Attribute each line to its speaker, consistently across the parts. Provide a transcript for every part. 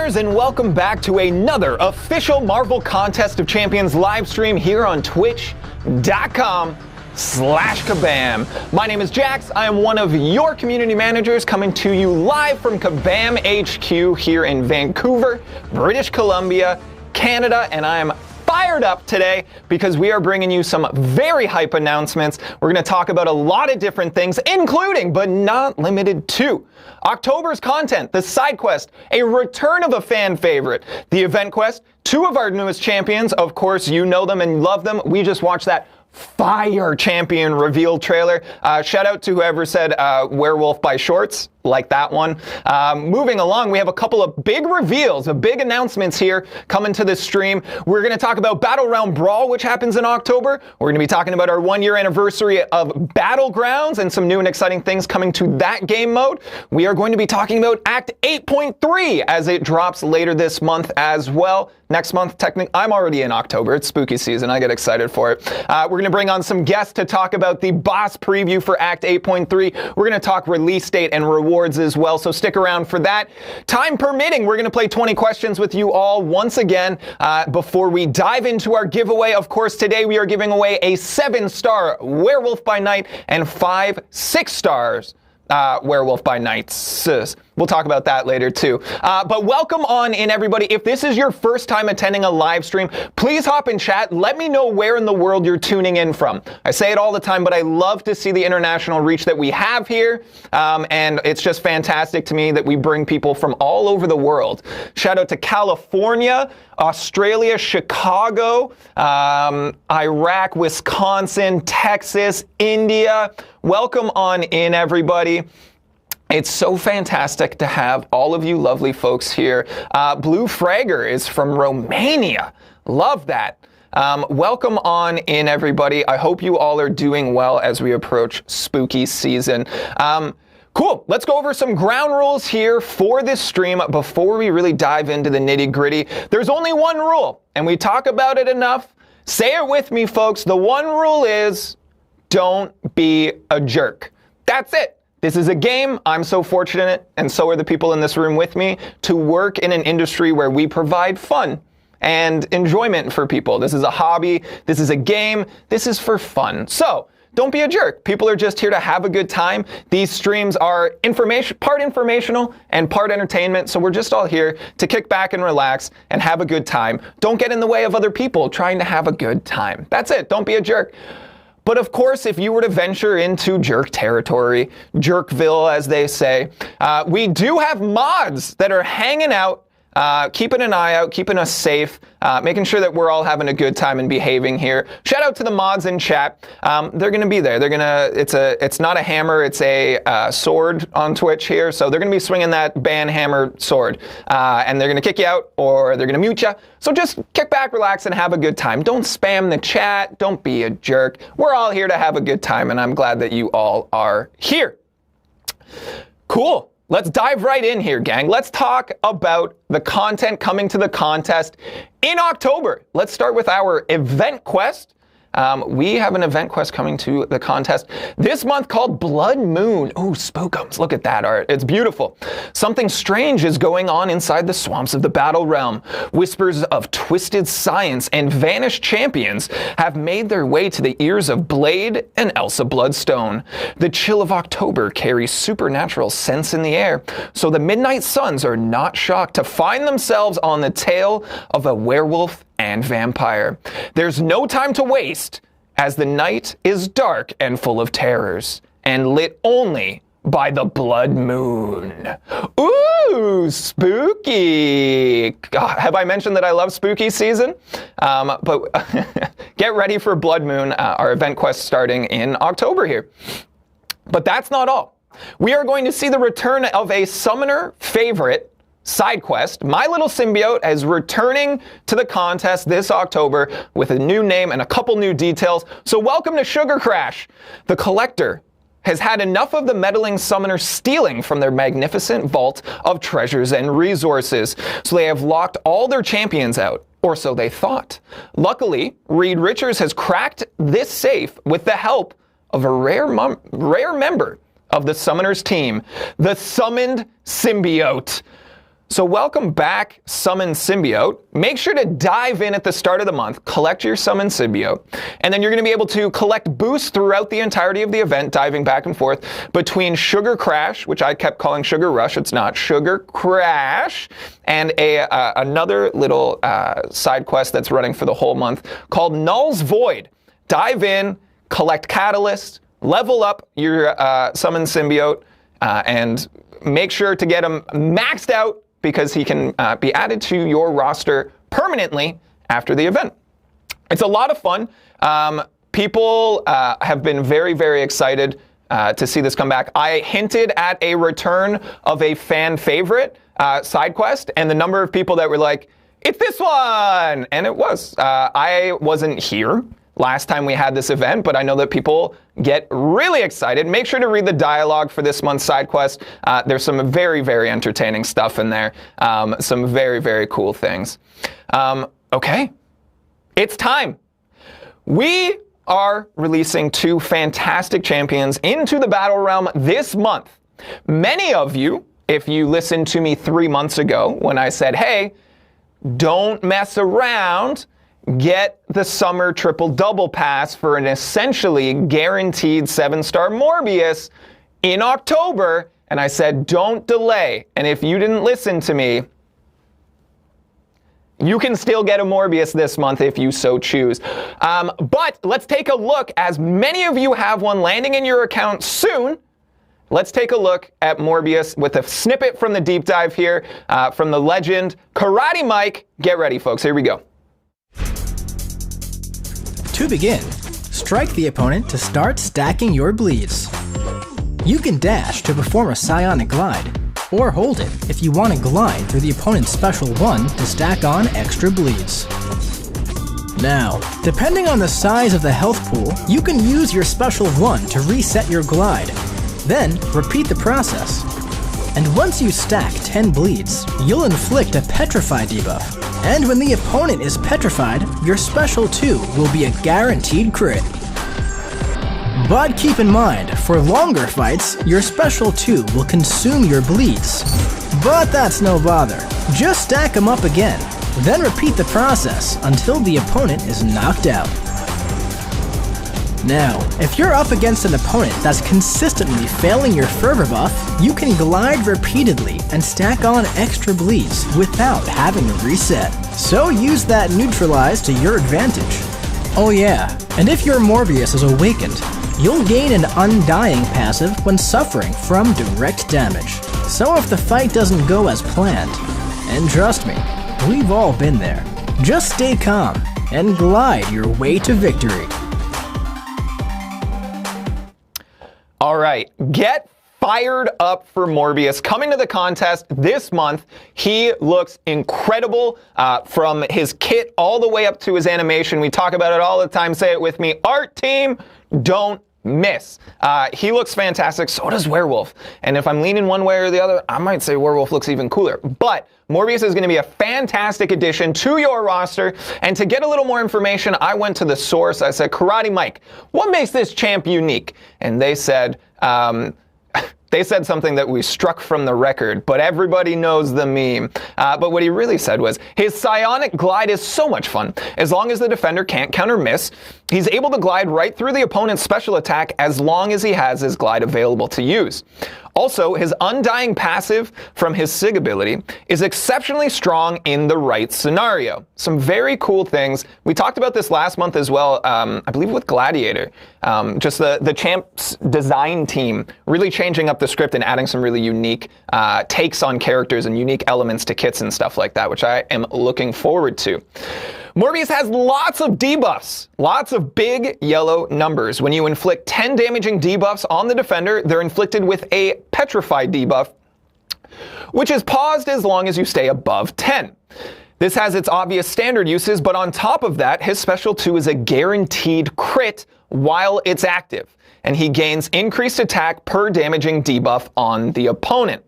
Speaker 1: Summoners, and welcome back to another official Marvel Contest of Champions live stream here on twitch.com/Kabam. My name is Jax. I am one of your community managers coming to you live from Kabam HQ here in Vancouver, British Columbia, Canada, and I am fired up today because we are bringing you some very hype announcements. We're going to talk about a lot of different things, including, but not limited to, October's content, the side quest, a return of a fan favorite, the event quest, two of our newest champions. Of course, you know them and love them. We just watched that fire champion reveal trailer. Shout out to whoever said Werewolf by shorts, like that one. Moving along, we have a couple of big reveals, big announcements here coming to this stream. We're going to talk about Battlegrounds Brawl, which happens in October. We're going to be talking about our 1 year anniversary of Battlegrounds and some new and exciting things coming to that game mode. We are going to be talking about Act 8.3 as it drops later this month as well. Next month, technically, I'm already in October. It's spooky season. I get excited for it. We're going to bring on some guests to talk about the boss preview for Act 8.3. We're going to talk release date and rewards as well, so stick around for that. Time permitting, we're going to play 20 questions with you all once again before we dive into our giveaway. Of course, today we are giving away a 7-star Werewolf by Night and 5 6-stars Werewolf by Nights. We'll talk about that later too. But welcome on in, everybody. If this is your first time attending a live stream, please hop in chat. Let me know where in the world you're tuning in from. I say it all the time, but I love to see the international reach that we have here. And it's just fantastic to me that we bring people from all over the world. Shout out to California, Australia, Chicago, Iraq, Wisconsin, Texas, India. Welcome on in, everybody. It's so fantastic to have all of you lovely folks here. Blue Fragger is from Romania. Love that. Welcome on in, everybody. I hope you all are doing well as we approach spooky season. Cool. Let's go over some ground rules here for this stream before we really dive into the nitty-gritty. There's only one rule, and we talk about it enough. Say it with me, folks. The one rule is don't be a jerk. That's it. This is a game. I'm so fortunate, and so are the people in this room with me, to work in an industry where we provide fun and enjoyment for people. This is a hobby. This is a game. This is for fun. So don't be a jerk. People are just here to have a good time. These streams are part informational and part entertainment. So we're just all here to kick back and relax and have a good time. Don't get in the way of other people trying to have a good time. That's it. Don't be a jerk. But of course, if you were to venture into jerk territory, Jerkville, as they say, we do have mods that are hanging out, keeping an eye out, keeping us safe, making sure that we're all having a good time and behaving here. Shout out to the mods in chat. They're going to be there. It's not a hammer, it's a sword on Twitch here. So they're going to be swinging that ban hammer sword. And they're going to kick you out or they're going to mute you. So just kick back, relax, and have a good time. Don't spam the chat. Don't be a jerk. We're all here to have a good time, and I'm glad that you all are here. Cool. Let's dive right in here, gang. Let's talk about the content coming to the contest in October. Let's start with our event quest. We have an event quest coming to the contest this month called Blood Moon. Oh, spookums. Look at that art. It's beautiful. Something strange is going on inside the swamps of the Battle Realm. Whispers of twisted science and vanished champions have made their way to the ears of Blade and Elsa Bloodstone. The chill of October carries supernatural scents in the air, so the Midnight Suns are not shocked to find themselves on the tail of a werewolf and vampire. There's no time to waste, as the night is dark and full of terrors, and lit only by the blood moon. Ooh, spooky. God, have I mentioned that I love spooky season? But get ready for Blood Moon, our event quest starting in October here. But that's not all. We are going to see the return of a summoner favorite side quest. My Little Symbiote is returning to the contest this October with a new name and a couple new details. So welcome to Sugar Crash. The collector has had enough of the meddling summoner stealing from their magnificent vault of treasures and resources. So they have locked all their champions out, or so they thought. Luckily, Reed Richards has cracked this safe with the help of a rare member of the summoner's team, the Summoned Symbiote. So welcome back, Summon Symbiote. Make sure to dive in at the start of the month, collect your Summon Symbiote, and then you're going to be able to collect boosts throughout the entirety of the event, diving back and forth between Sugar Crash, which I kept calling Sugar Rush, it's not, Sugar Crash, and another little side quest that's running for the whole month called Null's Void. Dive in, collect Catalyst, level up your Summon Symbiote, and make sure to get him maxed out, because he can be added to your roster permanently after the event. It's a lot of fun. People have been very, very excited to see this come back. I hinted at a return of a fan favorite side quest, and the number of people that were like, it's this one! And it was. I wasn't here last time we had this event, but I know that people get really excited. Make sure to read the dialogue for this month's side quest. There's some very, very entertaining stuff in there. Some very, very cool things. Okay, it's time. We are releasing 2 fantastic champions into the Battle Realm this month. Many of you, if you listened to me 3 months ago when I said, hey, don't mess around, get the summer triple-double pass for an essentially guaranteed 7-star Morbius in October, and I said, don't delay. And if you didn't listen to me, you can still get a Morbius this month if you so choose. But let's take a look, as many of you have one landing in your account soon. Let's take a look at Morbius with a snippet from the deep dive here from the legend Karate Mike. Get ready, folks. Here we go.
Speaker 2: To begin, strike the opponent to start stacking your bleeds. You can dash to perform a psionic glide, or hold it if you want to glide through the opponent's special 1 to stack on extra bleeds. Now, depending on the size of the health pool, you can use your special 1 to reset your glide. Then, repeat the process. And once you stack 10 bleeds, you'll inflict a Petrify debuff. And when the opponent is petrified, your special 2 will be a guaranteed crit. But keep in mind, for longer fights, your special 2 will consume your bleeds. But that's no bother. Just stack them up again, then repeat the process until the opponent is knocked out. Now, if you're up against an opponent that's consistently failing your fervor buff, you can glide repeatedly and stack on extra bleeds without having to reset. So use that neutralize to your advantage. Oh yeah, and if your Morbius is awakened, you'll gain an undying passive when suffering from direct damage. So if the fight doesn't go as planned, and trust me, we've all been there, just stay calm and glide your way to victory.
Speaker 1: All right, get fired up for Morbius. Coming to the contest this month, he looks incredible from his kit all the way up to his animation. We talk about it all the time. Say it with me. Art team, don't miss. He looks fantastic. So does Werewolf. And if I'm leaning one way or the other, I might say Werewolf looks even cooler. But Morbius is going to be a fantastic addition to your roster. And to get a little more information, I went to the source. I said, Karate Mike, what makes this champ unique? And they said, something that we struck from the record, but everybody knows the meme. But what he really said was, his psionic glide is so much fun. As long as the defender can't counter miss, he's able to glide right through the opponent's special attack as long as he has his glide available to use. Also, his Undying passive from his SIG ability is exceptionally strong in the right scenario. Some very cool things. We talked about this last month as well, I believe with Gladiator. Just the champ's design team really changing up the script and adding some really unique takes on characters and unique elements to kits and stuff like that, which I am looking forward to. Morbius has lots of debuffs, lots of big yellow numbers. When you inflict 10 damaging debuffs on the defender, they're inflicted with a Petrify debuff, which is paused as long as you stay above 10. This has its obvious standard uses, but on top of that, his special 2 is a guaranteed crit while it's active, and he gains increased attack per damaging debuff on the opponent.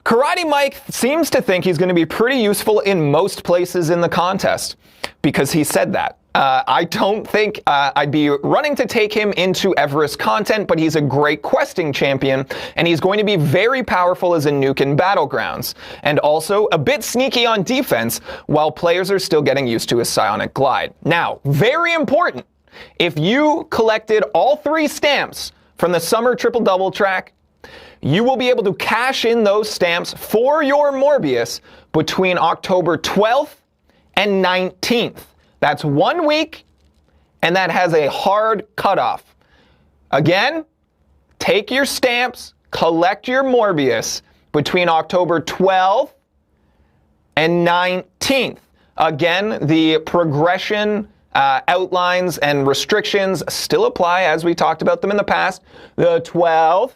Speaker 1: Karate Mike seems to think he's going to be pretty useful in most places in the contest because he said that. I don't think I'd be running to take him into Everest content, but he's a great questing champion, and he's going to be very powerful as a nuke in Battlegrounds, and also a bit sneaky on defense while players are still getting used to his psionic glide. Now, very important, if you collected all 3 stamps from the Summer Triple Double track, you will be able to cash in those stamps for your Morbius between October 12th and 19th. That's 1 week, and that has a hard cutoff. Again, take your stamps, collect your Morbius between October 12th and 19th. Again, the progression outlines and restrictions still apply as we talked about them in the past. The 12th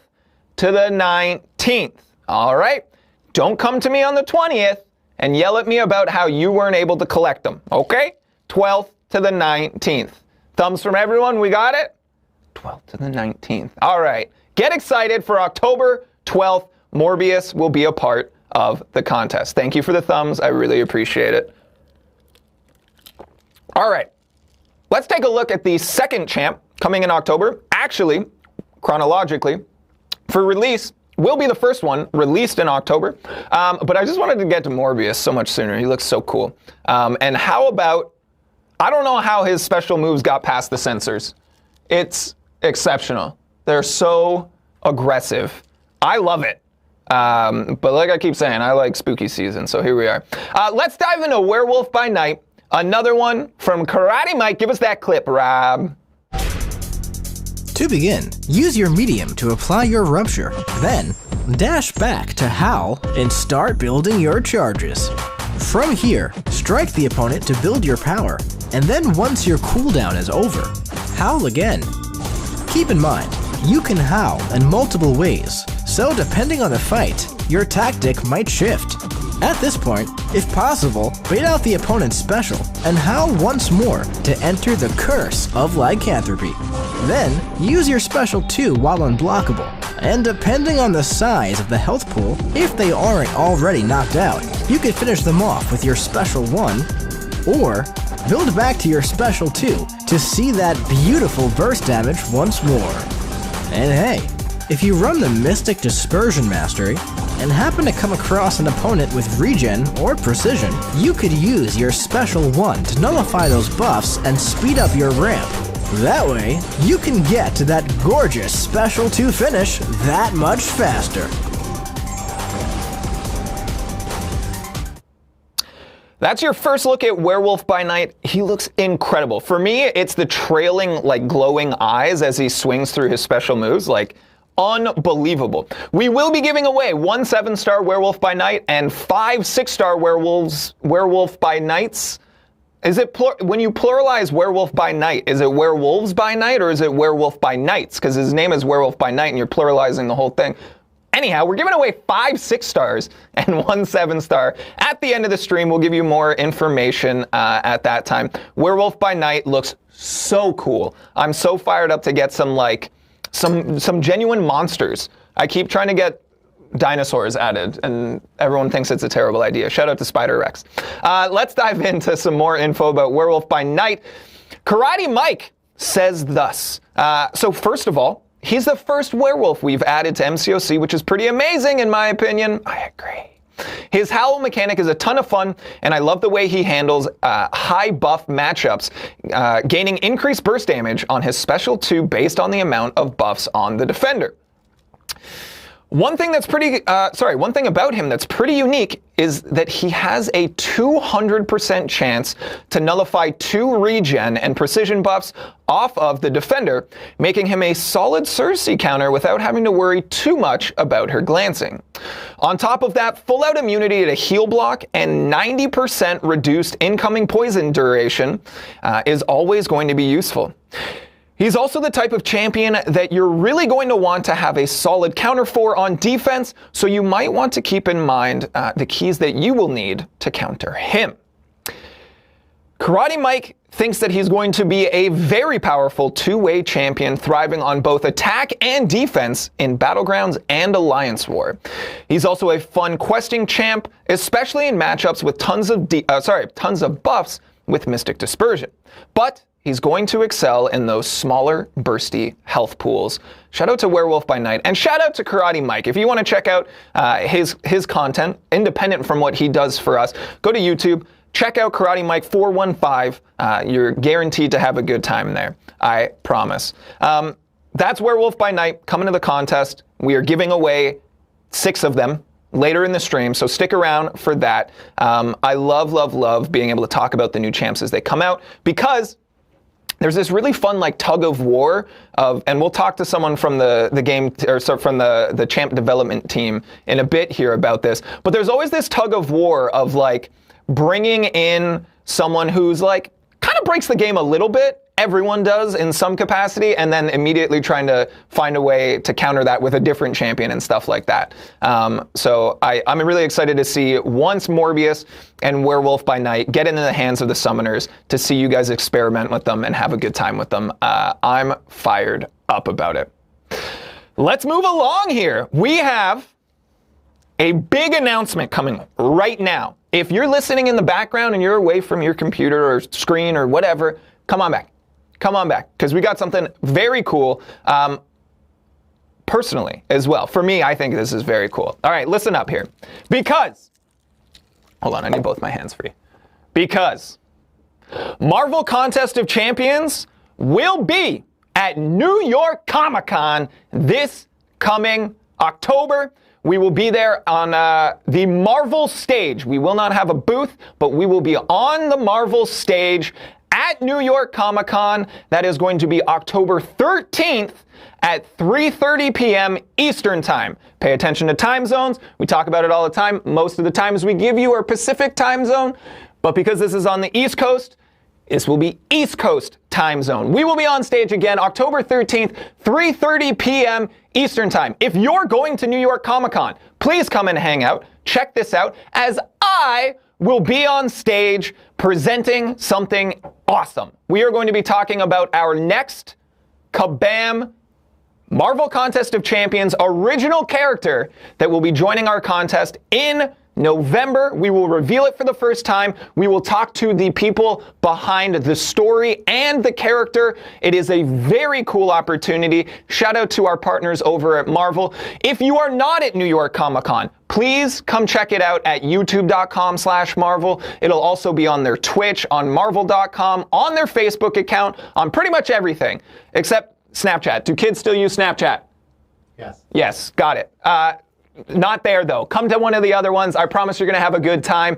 Speaker 1: to the 19th. All right? Don't come to me on the 20th and yell at me about how you weren't able to collect them. Okay? 12th to the 19th. Thumbs from everyone, we got it? 12th to the 19th. All right. Get excited for October 12th. Morbius will be a part of the contest. Thank you for the thumbs. I really appreciate it. All right. Let's take a look at the second champ coming in October. Actually, chronologically, for release, will be the first one released in October. But I just wanted to get to Morbius so much sooner. He looks so cool. And how about, I don't know how his special moves got past the censors. It's exceptional. They're so aggressive. I love it. But like I keep saying, I like spooky season, so here we are. Let's dive into Werewolf by Night. Another one from Karate Mike. Give us that clip, Rob.
Speaker 2: To begin, use your medium to apply your rupture. Then, dash back to Howl and start building your charges. From here, strike the opponent to build your power, and then once your cooldown is over, howl again. Keep in mind, you can howl in multiple ways, so depending on the fight, your tactic might shift. At this point, if possible, bait out the opponent's special and howl once more to enter the curse of lycanthropy. Then, use your special 2 while unblockable, and depending on the size of the health pool, if they aren't already knocked out, you can finish them off with your special 1, or build back to your special 2 to see that beautiful burst damage once more. And hey, if you run the Mystic Dispersion Mastery, and happen to come across an opponent with regen or precision, you could use your special 1 to nullify those buffs and speed up your ramp. That way, you can get to that gorgeous special 2 finish that much faster.
Speaker 1: That's your first look at Werewolf by Night. He looks incredible. For me, it's the trailing, glowing eyes as he swings through his special moves. Unbelievable. We will be giving away 1 7-star Werewolf by Night and 5 6-star Werewolf by Nights. Is it when you pluralize Werewolf by Night, is it Werewolves by Night or is it Werewolf by Nights? Because his name is Werewolf by Night and you're pluralizing the whole thing. Anyhow, we're giving away 5 6-stars and 1 7-star. At the end of the stream, we'll give you more information at that time. Werewolf by Night looks so cool. I'm so fired up to get some genuine monsters. I keep trying to get dinosaurs added, and everyone thinks it's a terrible idea. Shout out to Spider Rex. Let's dive into some more info about Werewolf by Night. Karate Mike says thus. So first of all, he's the first werewolf we've added to MCOC, which is pretty amazing in my opinion. I agree. His howl mechanic is a ton of fun, and I love the way he handles high buff matchups, gaining increased burst damage on his special 2 based on the amount of buffs on the defender. One thing about him that's pretty unique is that he has a 200% chance to nullify 2 regen and precision buffs off of the defender, making him a solid Cersei counter without having to worry too much about her glancing. On top of that, full-out immunity to heal block and 90% reduced incoming poison duration is always going to be useful. He's also the type of champion that you're really going to want to have a solid counter for on defense, so you might want to keep in mind the keys that you will need to counter him. Karate Mike thinks that he's going to be a very powerful two-way champion thriving on both attack and defense in Battlegrounds and Alliance War. He's also a fun questing champ, especially in matchups with tons of buffs with Mystic Dispersion. But he's going to excel in those smaller, bursty health pools. Shout out to Werewolf by Night, and shout out to Karate Mike. If you want to check out his content, independent from what he does for us, go to YouTube. Check out Karate Mike 415. You're guaranteed to have a good time there. I promise. That's Werewolf by Night coming to the contest. We are giving away 6 of them later in the stream, so stick around for that. I love being able to talk about the new champs as they come out, because there's this really fun like tug of war of, and we'll talk to someone from the game, or from the champ development team in a bit here about this, but there's always this tug of war of like bringing in someone who's like kind of breaks the game a little bit. Everyone does in some capacity, and then immediately trying to find a way to counter that with a different champion and stuff like that. So I'm really excited to see once Morbius and Werewolf by Night get into the hands of the summoners, to see you guys experiment with them and have a good time with them. I'm fired up about it. Let's move along here. We have a big announcement coming right now. If you're listening in the background and you're away from your computer or screen or whatever, come on back. Come on back, because we got something very cool, personally as well. For me, I think this is very cool. All right, listen up here. Because, hold on, I need both my hands free. Because Marvel Contest of Champions will be at New York Comic-Con this coming October. We will be there on the Marvel stage. We will not have a booth, but we will be on the Marvel stage at New York Comic-Con. That is going to be October 13th at 3:30 p.m. Eastern Time. Pay attention to time zones. We talk about it all the time. Most of the times we give you are Pacific time zone, but because this is on the East Coast, this will be East Coast time zone. We will be on stage again October 13th, 3:30 p.m. Eastern Time. If you're going to New York Comic-Con, please come and hang out. Check this out, as I will be on stage presenting something awesome. We are going to be talking about our next Kabam Marvel Contest of Champions original character that will be joining our contest in November. We will reveal it for the first time. We will talk to the people behind the story and the character. It is a very cool opportunity. Shout out to our partners over at Marvel. If you are not at New York Comic-Con, please come check it out at youtube.com/Marvel. It'll also be on their Twitch, on Marvel.com, on their Facebook account, on pretty much everything, except Snapchat. Do kids still use Snapchat?
Speaker 3: Yes.
Speaker 1: Yes, got it. Not there, though. Come to one of the other ones. I promise you're going to have a good time.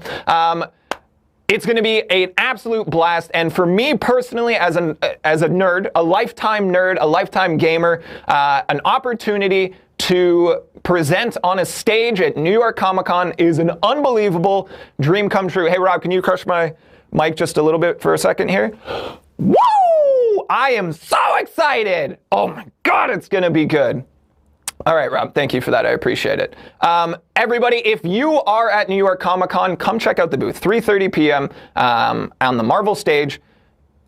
Speaker 1: It's going to be an absolute blast. And for me personally, as a nerd, a lifetime gamer, an opportunity to present on a stage at New York Comic-Con is an unbelievable dream come true. Hey, Rob, can you crush my mic just a little bit for a second here? Woo! I am so excited. Oh, my God, it's going to be good. All right, Rob, thank you for that. I appreciate it. Everybody, if you are at New York Comic-Con, come check out the booth, 3:30 p.m. On the Marvel stage.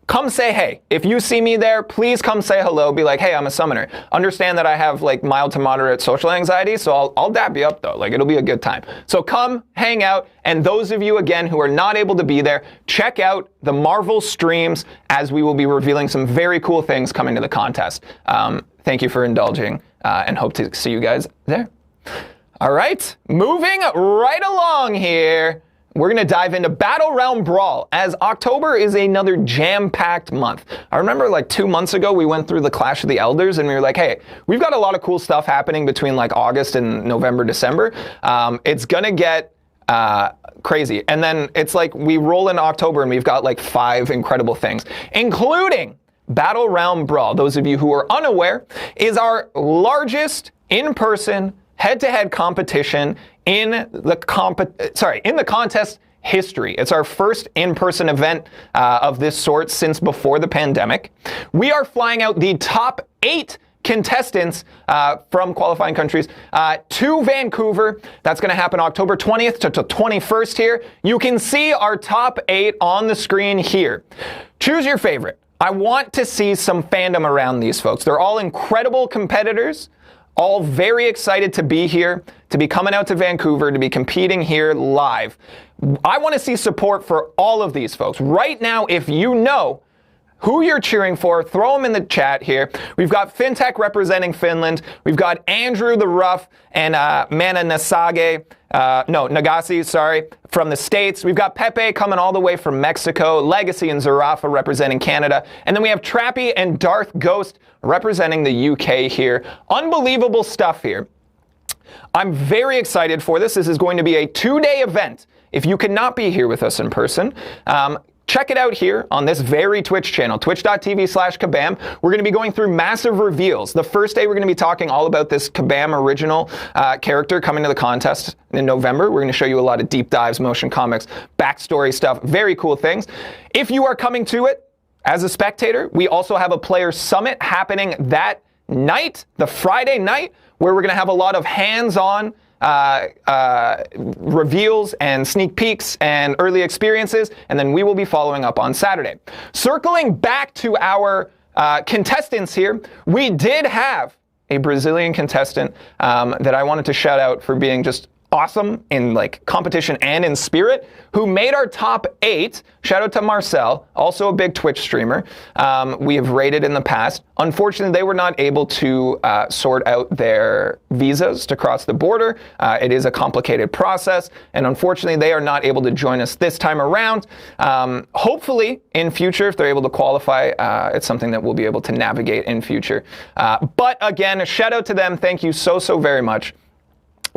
Speaker 1: Come say hey. If you see me there, please come say hello. Be like, hey, I'm a summoner. Understand that I have like mild to moderate social anxiety, so I'll dap you up though. Like, it'll be a good time. So come hang out. And those of you, again, who are not able to be there, check out the Marvel streams, as we will be revealing some very cool things coming to the contest. Thank you for indulging, and hope to see you guys there. All right, moving right along here. We're going to dive into Battlegrounds Brawl, as October is another jam-packed month. I remember like 2 months ago, we went through the Clash of the Elders, and we were like, hey, we've got a lot of cool stuff happening between like August and November, December. It's going to get crazy. And then it's like we roll into October, and we've got like 5 incredible things, including Battlegrounds Brawl. Those of you who are unaware, is our largest in-person head-to-head competition in the contest history. It's our first in-person event of this sort since before the pandemic. We are flying out the top 8 contestants from qualifying countries to Vancouver. That's going to happen October 20th to 21st here. You can see our top 8 on the screen here. Choose your favorite. I want to see some fandom around these folks. They're all incredible competitors, all very excited to be here, to be coming out to Vancouver, to be competing here live. I want to see support for all of these folks. Right now, if you know who you're cheering for, throw them in the chat here. We've got FinTech representing Finland. We've got Andrew the Rough and Nagasi, from the States. We've got Pepe coming all the way from Mexico, Legacy and Zarafa representing Canada. And then we have Trappy and Darth Ghost representing the UK here. Unbelievable stuff here. I'm very excited for this. This is going to be a 2-day event. If you could not be here with us in person, check it out here on this very Twitch channel, twitch.tv/Kabam. We're going to be going through massive reveals. The first day, we're going to be talking all about this Kabam original character coming to the contest in November. We're going to show you a lot of deep dives, motion comics, backstory stuff, very cool things. If you are coming to it as a spectator, we also have a player summit happening that night, the Friday night, where we're going to have a lot of hands-on reveals and sneak peeks and early experiences, and then we will be following up on Saturday. Circling back to our contestants here, we did have a Brazilian contestant that I wanted to shout out for being just awesome in like competition and in spirit, who made our top 8. Shout out to Marcel, also a big Twitch streamer. We have rated in the past. Unfortunately, they were not able to sort out their visas to cross the border. It is a complicated process, and unfortunately, they are not able to join us this time around. Hopefully, in future, if they're able to qualify, it's something that we'll be able to navigate in future. But again, a shout out to them. Thank you so very much.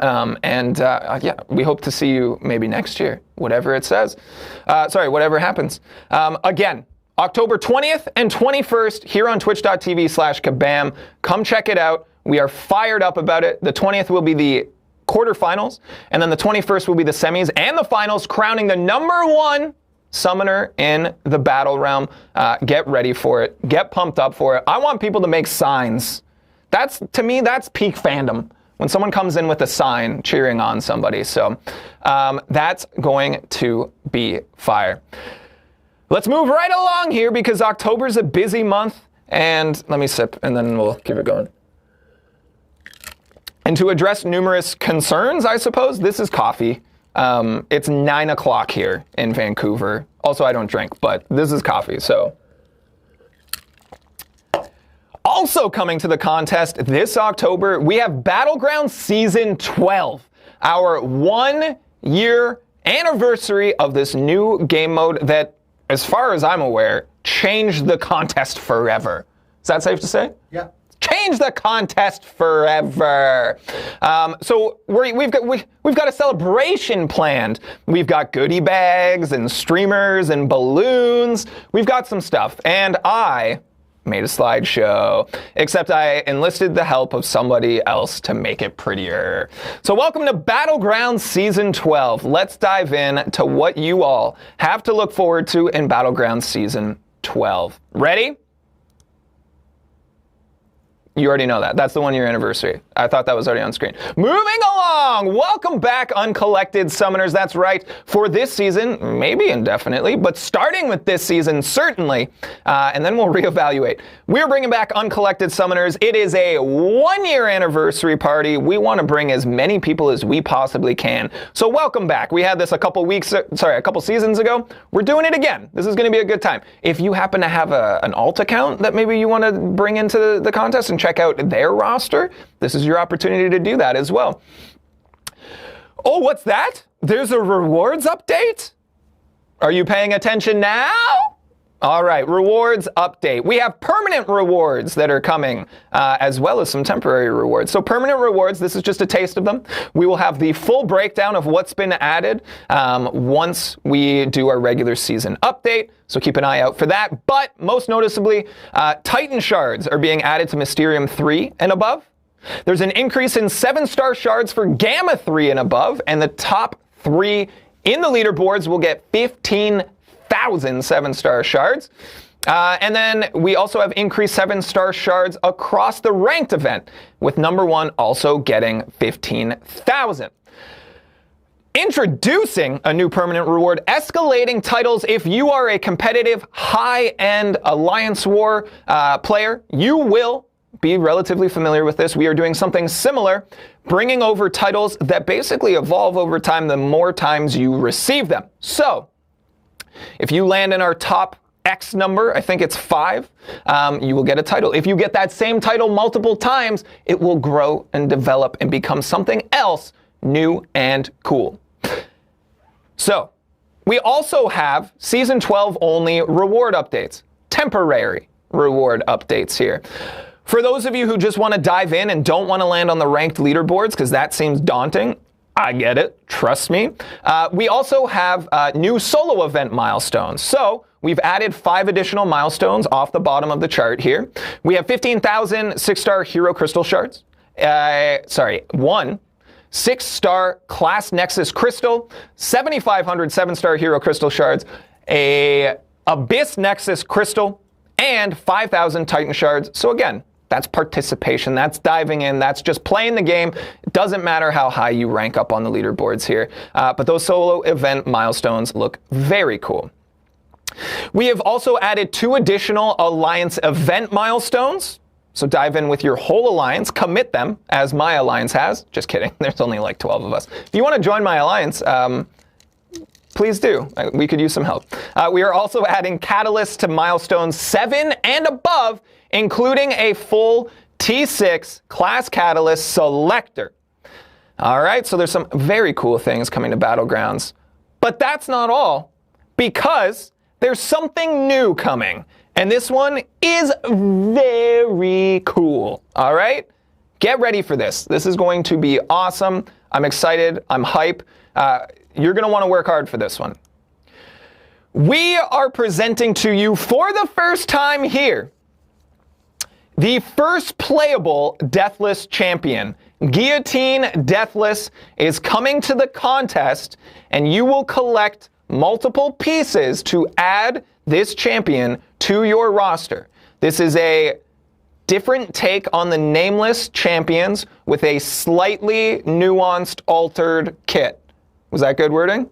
Speaker 1: Yeah, we hope to see you maybe next year, whatever it says. Whatever happens. Again, October 20th and 21st here on twitch.tv/Kabam. Come check it out. We are fired up about it. The 20th will be the quarterfinals, and then the 21st will be the semis and the finals, crowning the #1 summoner in the battle realm. Get ready for it. Get pumped up for it. I want people to make signs. To me, that's peak fandom. When someone comes in with a sign cheering on somebody. So that's going to be fire. Let's move right along here because October's a busy month. And let me sip and then we'll keep it going. And to address numerous concerns, I suppose, this is coffee. It's 9 o'clock here in Vancouver. Also, I don't drink, but this is coffee, so. Also coming to the contest this October, we have Battlegrounds Season 12, our 1-year anniversary of this new game mode that, as far as I'm aware, changed the contest forever. Is that safe to say?
Speaker 3: Yeah.
Speaker 1: Change the contest forever. So we've got a celebration planned. We've got goodie bags and streamers and balloons. We've got some stuff, and I made a slideshow, except I enlisted the help of somebody else to make it prettier. So welcome to Battlegrounds Season 12. Let's dive in to what you all have to look forward to in Battlegrounds Season 12. Ready? You already know that. That's the 1-year anniversary. I thought that was already on screen. Moving along! Welcome back, Uncollected Summoners. That's right. For this season, maybe indefinitely, but starting with this season, certainly, and then we'll reevaluate. We're bringing back Uncollected Summoners. It is a 1-year anniversary party. We want to bring as many people as we possibly can. So welcome back. We had this a couple seasons ago. We're doing it again. This is going to be a good time. If you happen to have an alt account that maybe you want to bring into the contest and check out their roster, this is your opportunity to do that as well. Oh, what's that? There's a rewards update? Are you paying attention now? All right, rewards update. We have permanent rewards that are coming, as well as some temporary rewards. So permanent rewards, this is just a taste of them. We will have the full breakdown of what's been added once we do our regular season update. So keep an eye out for that. But most noticeably, Titan shards are being added to Mysterium 3 and above. There's an increase in 7-star shards for Gamma 3 and above, and the top 3 in the leaderboards will get 15,000 7-star shards. And then we also have increased 7-star shards across the ranked event, with number 1 also getting 15,000. Introducing a new permanent reward, escalating titles. If you are a competitive high-end Alliance War player, you will be relatively familiar with this. We are doing something similar, bringing over titles that basically evolve over time the more times you receive them. So, if you land in our top X number, I think it's 5, you will get a title. If you get that same title multiple times, it will grow and develop and become something else new and cool. So, we also have Season 12 only reward updates. Temporary reward updates here. For those of you who just want to dive in and don't want to land on the ranked leaderboards, because that seems daunting, I get it, trust me. We also have new solo event milestones. So, we've added 5 additional milestones off the bottom of the chart here. We have 15,000 6-star Hero Crystal Shards. 1 6-star Class Nexus Crystal, 7,500 7-star Hero Crystal Shards, a Abyss Nexus Crystal, and 5,000 Titan Shards. So again, that's participation, that's diving in, that's just playing the game. It doesn't matter how high you rank up on the leaderboards here. But those solo event milestones look very cool. We have also added 2 additional Alliance event milestones. So dive in with your whole alliance, commit them, as my alliance has. Just kidding, there's only like 12 of us. If you want to join my alliance, please do. We could use some help. We are also adding catalysts to milestones 7 and above, including a full T6 class catalyst selector. All right, so there's some very cool things coming to Battlegrounds. But that's not all, because there's something new coming. And this one is very cool, all right? Get ready for this. This is going to be awesome. I'm excited. I'm hype. You're going to want to work hard for this one. We are presenting to you for the first time here the first playable Deathless champion. Guillotine Deathless is coming to the contest, and you will collect multiple pieces to add this champion to your roster. This is a different take on the nameless champions with a slightly nuanced, altered kit. Was that good wording?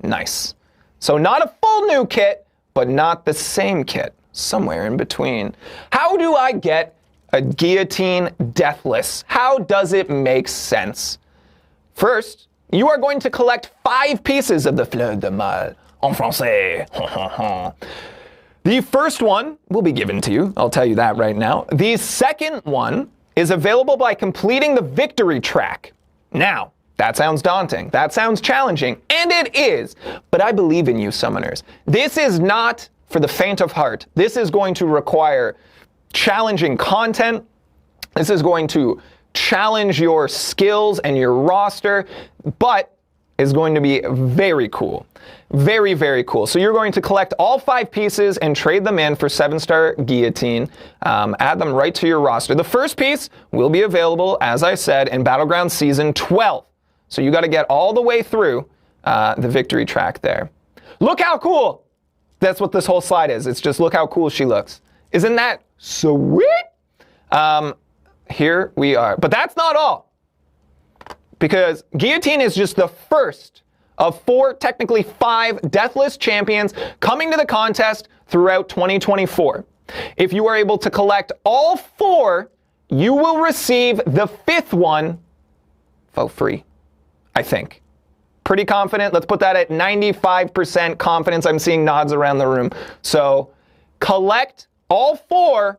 Speaker 1: Nice. So not a full new kit, but not the same kit. Somewhere in between. How do I get a Guillotine Deathless? How does it make sense? First, you are going to collect 5 pieces of the Fleur de Mal. En français. The first one will be given to you. I'll tell you that right now. The second one is available by completing the victory track. Now, that sounds daunting. That sounds challenging. And it is. But I believe in you, summoners. This is not for the faint of heart. This is going to require challenging content. This is going to challenge your skills and your roster, but is going to be very cool. Very, very cool. So you're going to collect all 5 pieces and trade them in for 7-star Guillotine. Add them right to your roster. The first piece will be available, as I said, in Battlegrounds Season 12. So you got to get all the way through the victory track there. Look how cool! That's what this whole slide is. It's just look how cool she looks. Isn't that sweet? Here we are. But that's not all. Because Guillotine is just the first of 4, technically 5 Deathless champions coming to the contest throughout 2024. If you are able to collect all 4, you will receive the 5th one for free, I think. Pretty confident. Let's put that at 95% confidence. I'm seeing nods around the room. So collect all 4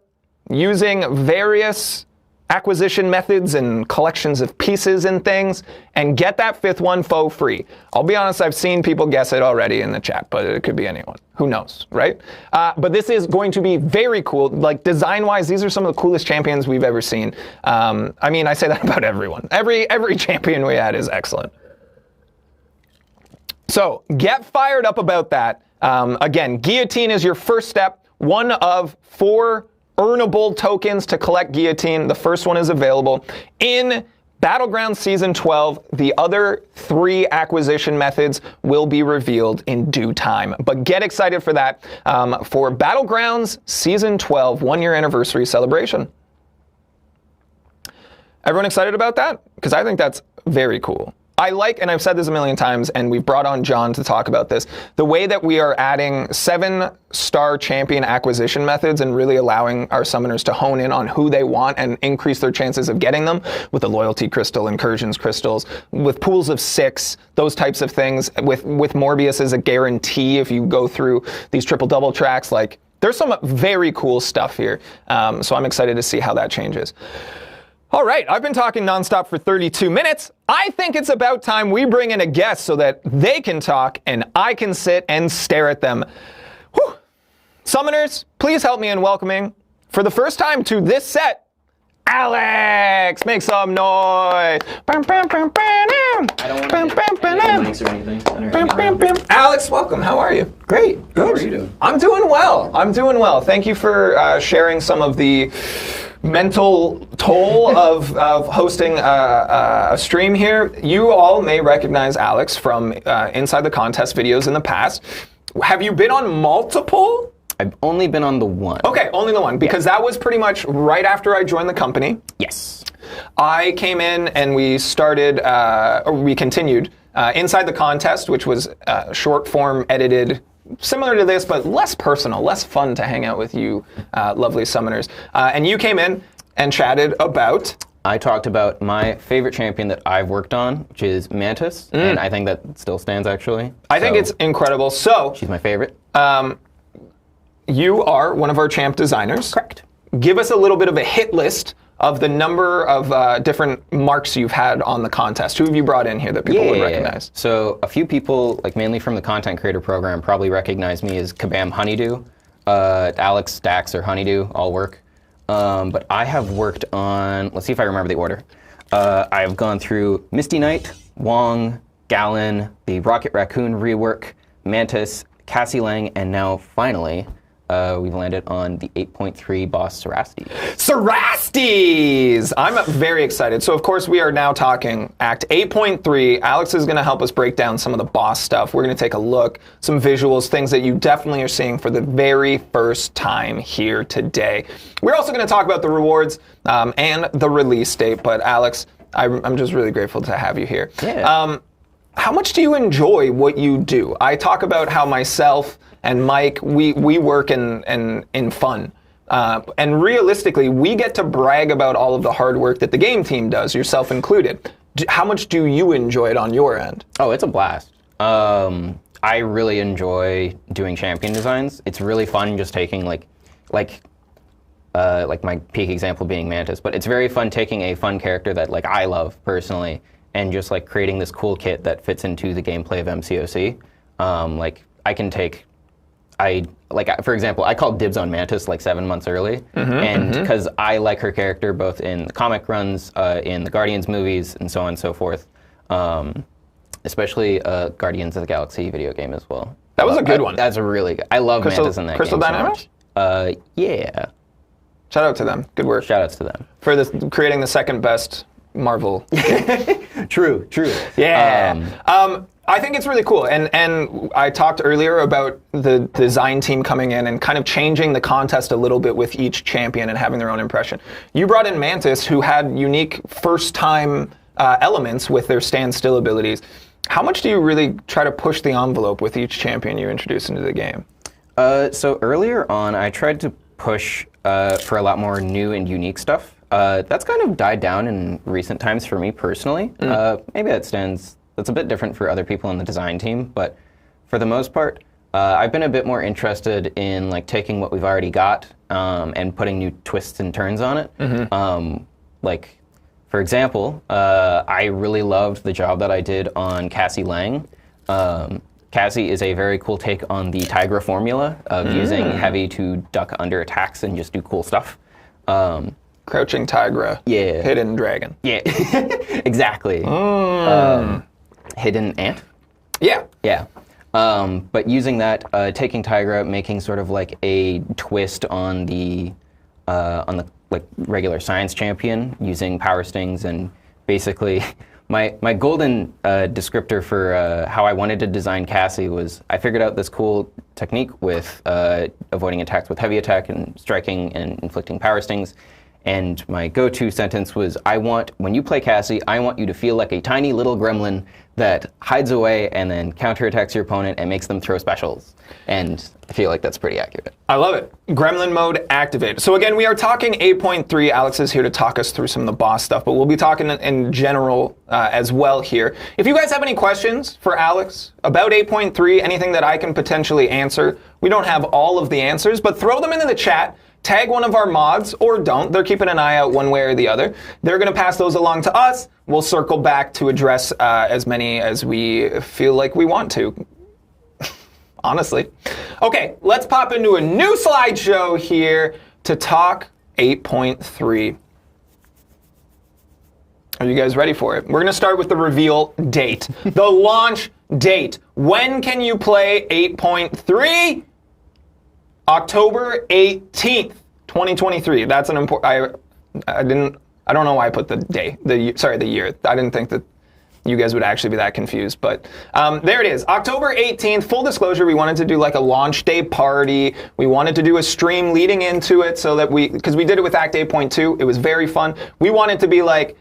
Speaker 1: using various acquisition methods and collections of pieces and things, and get that 5th one for free. I'll be honest, I've seen people guess it already in the chat, but it could be anyone. Who knows, right? But this is going to be very cool. Like, design-wise, these are some of the coolest champions we've ever seen. I mean, I say that about everyone. Every champion we had is excellent. So get fired up about that. Again, Guillotine is your first step. One of 4 earnable tokens to collect Guillotine. The first one is available in Battlegrounds Season 12, the other 3 acquisition methods will be revealed in due time. But get excited for that, for Battlegrounds Season 12 1-year anniversary celebration. Everyone excited about that? Because I think that's very cool. I like, and I've said this a million times, and we've brought on John to talk about this, the way that we are adding 7-star champion acquisition methods and really allowing our summoners to hone in on who they want and increase their chances of getting them with the loyalty crystal, incursions crystals, with pools of 6, those types of things, with Morbius as a guarantee if you go through these triple-double tracks. Like, there's some very cool stuff here, so I'm excited to see how that changes. All right, I've been talking nonstop for 32 minutes. I think it's about time we bring in a guest so that they can talk and I can sit and stare at them. Whew. Summoners, please help me in welcoming, for the first time to this set, Alex. Make some noise.
Speaker 3: I don't want to get any mics or anything.
Speaker 1: Alex, welcome. How are you? Great. Good.
Speaker 3: How are you doing?
Speaker 1: I'm doing well. I'm doing well. Thank you for sharing some of the mental toll of hosting a stream here. You all may recognize Alex from Inside the Contest videos in the past. Have you been on multiple?
Speaker 3: I've only been on the one.
Speaker 1: Okay, only the one, because that was pretty much right after I joined the company.
Speaker 3: Yes.
Speaker 1: I came in and we started, or we continued, Inside the Contest, which was short form edited, similar to this, but less personal, less fun to hang out with you lovely summoners. And you came in and chatted about...
Speaker 3: I talked about my favorite champion that I've worked on, which is Mantis, and I think that still stands, actually.
Speaker 1: I think it's incredible. So...
Speaker 3: She's my favorite.
Speaker 1: You are one of our champ designers.
Speaker 3: Correct.
Speaker 1: Give us a little bit of a hit list of the number of different marks you've had on the contest. Who have you brought in here that people would recognize?
Speaker 3: So a few people, like mainly from the content creator program, probably recognize me as Kabam Honeydew. Alex, Dax, or Honeydew all work. But I have worked on, let's see if I remember the order. I've gone through Misty Knight, Wong, Gallon, the Rocket Raccoon rework, Mantis, Cassie Lang, and now finally, we've landed on the 8.3 boss Sarastes.
Speaker 1: Sarastes! I'm very excited. So, of course, we are now talking Act 8.3. Alex is going to help us break down some of the boss stuff. We're going to take a look, some visuals, things that you definitely are seeing for the very first time here today. We're also going to talk about the rewards and the release date. But, Alex, I'm just really grateful to have you here.
Speaker 3: Yeah.
Speaker 1: How much do you enjoy what you do? I talk about how myself and Mike, we work in fun. And realistically, we get to brag about all of the hard work that the game team does, yourself included. How much do you enjoy it on your end?
Speaker 3: Oh, it's a blast. I really enjoy doing champion designs. It's really fun just taking like my peak example being Mantis, but it's very fun taking a fun character that like I love personally and just like creating this cool kit that fits into the gameplay of MCOC. Like I can take, for example, I called dibs on Mantis like 7 months early, and because I like her character both in the comic runs, in the Guardians movies, and so on and so forth. Especially Guardians of the Galaxy video game as well.
Speaker 1: That was a good one.
Speaker 3: That's a really good. I love Mantis in that
Speaker 1: Crystal
Speaker 3: game
Speaker 1: Dynamics?
Speaker 3: so much. Yeah.
Speaker 1: Shout out to them. Good work.
Speaker 3: Shout outs to them.
Speaker 1: For creating the second best Marvel game.
Speaker 3: True.
Speaker 1: Yeah. I think it's really cool. And I talked earlier about the design team coming in and kind of changing the contest a little bit with each champion and having their own impression. You brought in Mantis, who had unique first-time elements with their standstill abilities. How much do you really try to push the envelope with each champion you introduce into the game?
Speaker 3: So earlier on, I tried to push for a lot more new and unique stuff. That's kind of died down in recent times for me personally. Maybe that's a bit different for other people on the design team, but for the most part, I've been a bit more interested in like taking what we've already got and putting new twists and turns on it. Like, for example, I really loved the job that I did on Cassie Lang. Cassie is a very cool take on the Tigra formula of using heavy to duck under attacks and just do cool stuff.
Speaker 1: Crouching Tigra.
Speaker 3: Yeah.
Speaker 1: Hidden Dragon.
Speaker 3: Yeah, exactly. Hidden Ant?
Speaker 1: Yeah.
Speaker 3: Yeah. But using that, taking Tigra, making sort of like a twist on the like regular science champion, using power stings and basically, my golden descriptor for how I wanted to design Cassie was I figured out this cool technique with avoiding attacks with heavy attack and striking and inflicting power stings. And my go-to sentence was, when you play Cassie, I want you to feel like a tiny little gremlin that hides away and then counterattacks your opponent and makes them throw specials. And I feel like that's pretty accurate.
Speaker 1: I love it. Gremlin mode activated. So again, we are talking 8.3. Alex is here to talk us through some of the boss stuff, but we'll be talking in general as well here. If you guys have any questions for Alex about 8.3, anything that I can potentially answer, we don't have all of the answers, but throw them into the chat. Tag one of our mods, or don't. They're keeping an eye out one way or the other. They're going to pass those along to us. We'll circle back to address as many as we feel like we want to. Honestly. Okay, let's pop into a new slideshow here to talk 8.3. Are you guys ready for it? We're going to start with the reveal date. The launch date. When can you play 8.3? October 18th, 2023. That's an important. I don't know why I put the day. The year. I didn't think that you guys would actually be that confused, but there it is. October 18th. Full disclosure, we wanted to do like a launch day party. We wanted to do a stream leading into it so that because we did it with Act 8.2. It was very fun. We wanted to be like,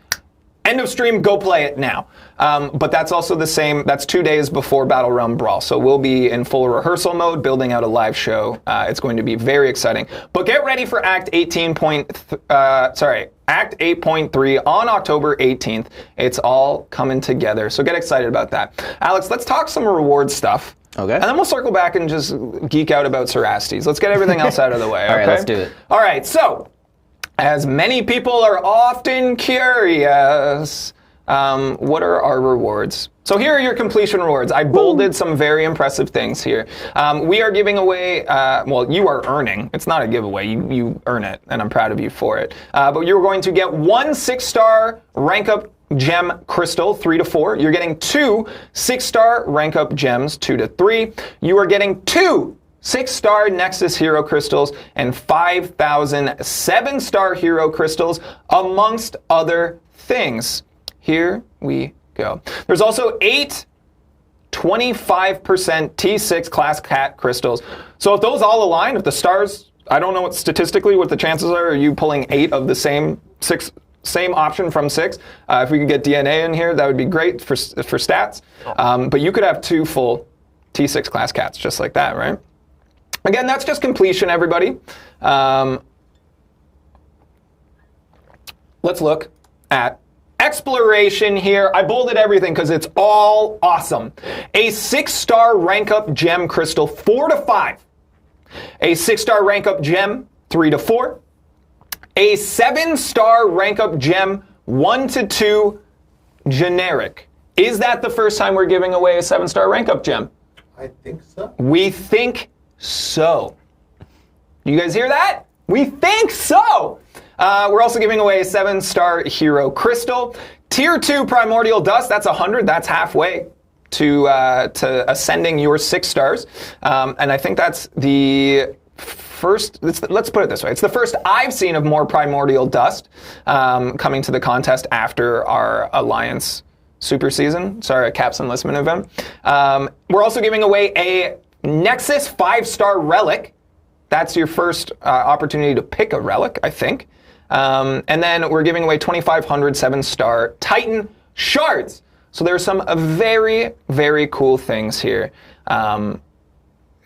Speaker 1: end of stream, go play it now. But that's also the same, that's 2 days before Battlegrounds Brawl. So we'll be in full rehearsal mode, building out a live show. It's going to be very exciting. But get ready for Act 8.3 on October 18th. It's all coming together. So get excited about that. Alex, let's talk some reward stuff.
Speaker 3: Okay.
Speaker 1: And then we'll circle back and just geek out about Cerastes. Let's get everything else out of the way.
Speaker 3: All right, let's do it.
Speaker 1: All right, so as many people are often curious, what are our rewards? So here are your completion rewards. I bolded some very impressive things here. We are giving away, well, you are earning. It's not a giveaway. You earn it, and I'm proud of you for it. But you're going to get 1 6-star rank up gem crystal, 3 to 4. You're getting 2 6-star rank up gems, 2 to 3. You are getting 2 6-star Nexus Hero Crystals and 5,000 7-star Hero Crystals, amongst other things. Here we go. There's also 8 25% T6 class cat crystals. So if those all align, if the stars, I don't know statistically what the chances are you pulling 8 of the same option from 6. If we could get DNA in here, that would be great for stats. But you could have 2 full T6 class cats just like that, right? Again, that's just completion, everybody. Let's look at exploration here. I bolded everything because it's all awesome. A 6-star rank up gem crystal, 4 to 5. A 6-star rank up gem, 3 to 4. A 7-star rank up gem, 1 to 2 generic. Is that the first time we're giving away a 7-star rank up gem?
Speaker 4: I think so.
Speaker 1: We think so. You guys hear that? We think so. We're also giving away a 7-star Hero Crystal. Tier 2 Primordial Dust, that's 100. That's halfway to ascending your 6 stars. And I think that's the first, let's put it this way. It's the first I've seen of more Primordial Dust coming to the contest after our Alliance Super Season. Sorry, a Caps Enlistment event. We're also giving away a Nexus 5-star Relic. That's your first opportunity to pick a relic, I think. And then we're giving away 2,500 7-star Titan Shards. So there's some very, very cool things here.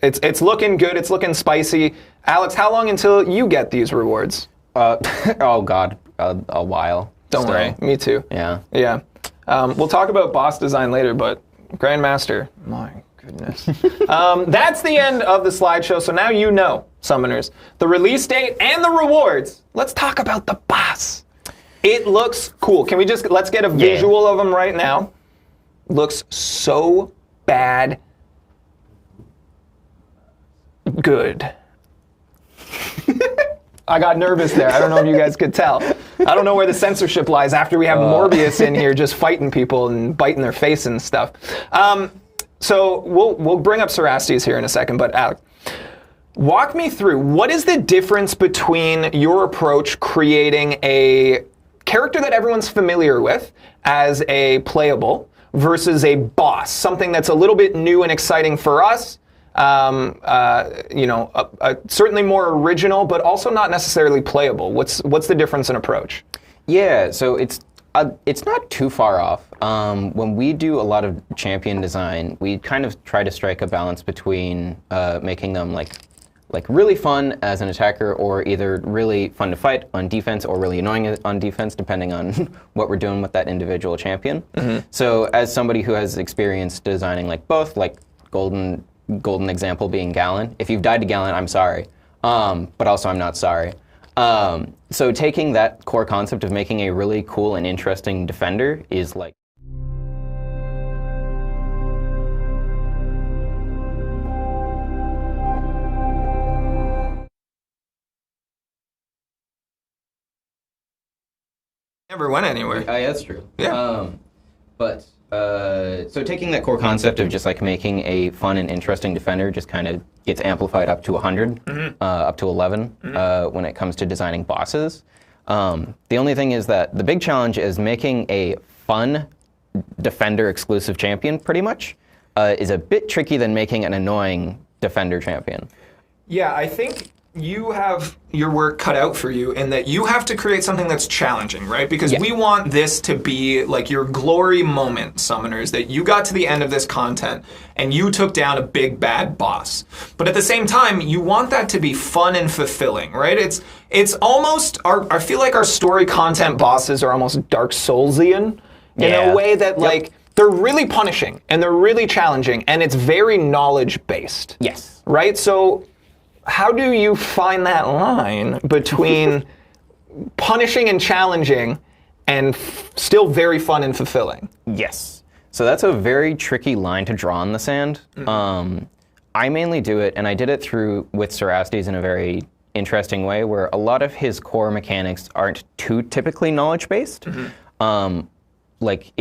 Speaker 1: It's looking good. It's looking spicy. Alex, how long until you get these rewards?
Speaker 3: Oh, God. A while.
Speaker 1: Don't worry. Me too.
Speaker 3: Yeah.
Speaker 1: Yeah. We'll talk about boss design later, but Grandmaster, my goodness. That's the end of the slideshow. So now you know, summoners, the release date and the rewards. Let's talk about the boss. It looks cool. Can we let's get a visual of him right now. Looks so bad. Good. I got nervous there. I don't know if you guys could tell. I don't know where the censorship lies after we have Morbius in here just fighting people and biting their face and stuff. So we'll bring up Cerastes here in a second, but Alex, walk me through, what is the difference between your approach creating a character that everyone's familiar with as a playable versus a boss, something that's a little bit new and exciting for us. Certainly more original, but also not necessarily playable. What's the difference in approach?
Speaker 3: Yeah, so it's not too far off. When we do a lot of champion design, we kind of try to strike a balance between making them like really fun as an attacker, or either really fun to fight on defense, or really annoying on defense, depending on what we're doing with that individual champion. So as somebody who has experience designing like both, like golden example being Gallon. If you've died to Gallon, I'm sorry, but also I'm not sorry. So taking that core concept of making a really cool and interesting defender is like.
Speaker 1: Never went anywhere.
Speaker 3: Yeah, that's true.
Speaker 1: Yeah.
Speaker 3: So taking that core concept of just like making a fun and interesting defender just kind of gets amplified up to 100, up to 11 when it comes to designing bosses. The only thing is that the big challenge is making a fun defender exclusive champion, pretty much, is a bit tricky than making an annoying defender champion.
Speaker 1: Yeah, I think you have your work cut out for you in that you have to create something that's challenging, right? Because we want this to be like your glory moment, Summoners, that you got to the end of this content and you took down a big bad boss. But at the same time, you want that to be fun and fulfilling, right? It's almost, I feel like our story content bosses are almost Dark Soulsian in a way that like, they're really punishing and they're really challenging and it's very knowledge-based.
Speaker 3: Yes.
Speaker 1: Right? So how do you find that line between punishing and challenging and still very fun and fulfilling?
Speaker 3: Yes. So that's a very tricky line to draw in the sand. I mainly do it, and I did it with Cerastes in a very interesting way, where a lot of his core mechanics aren't too typically knowledge-based. Like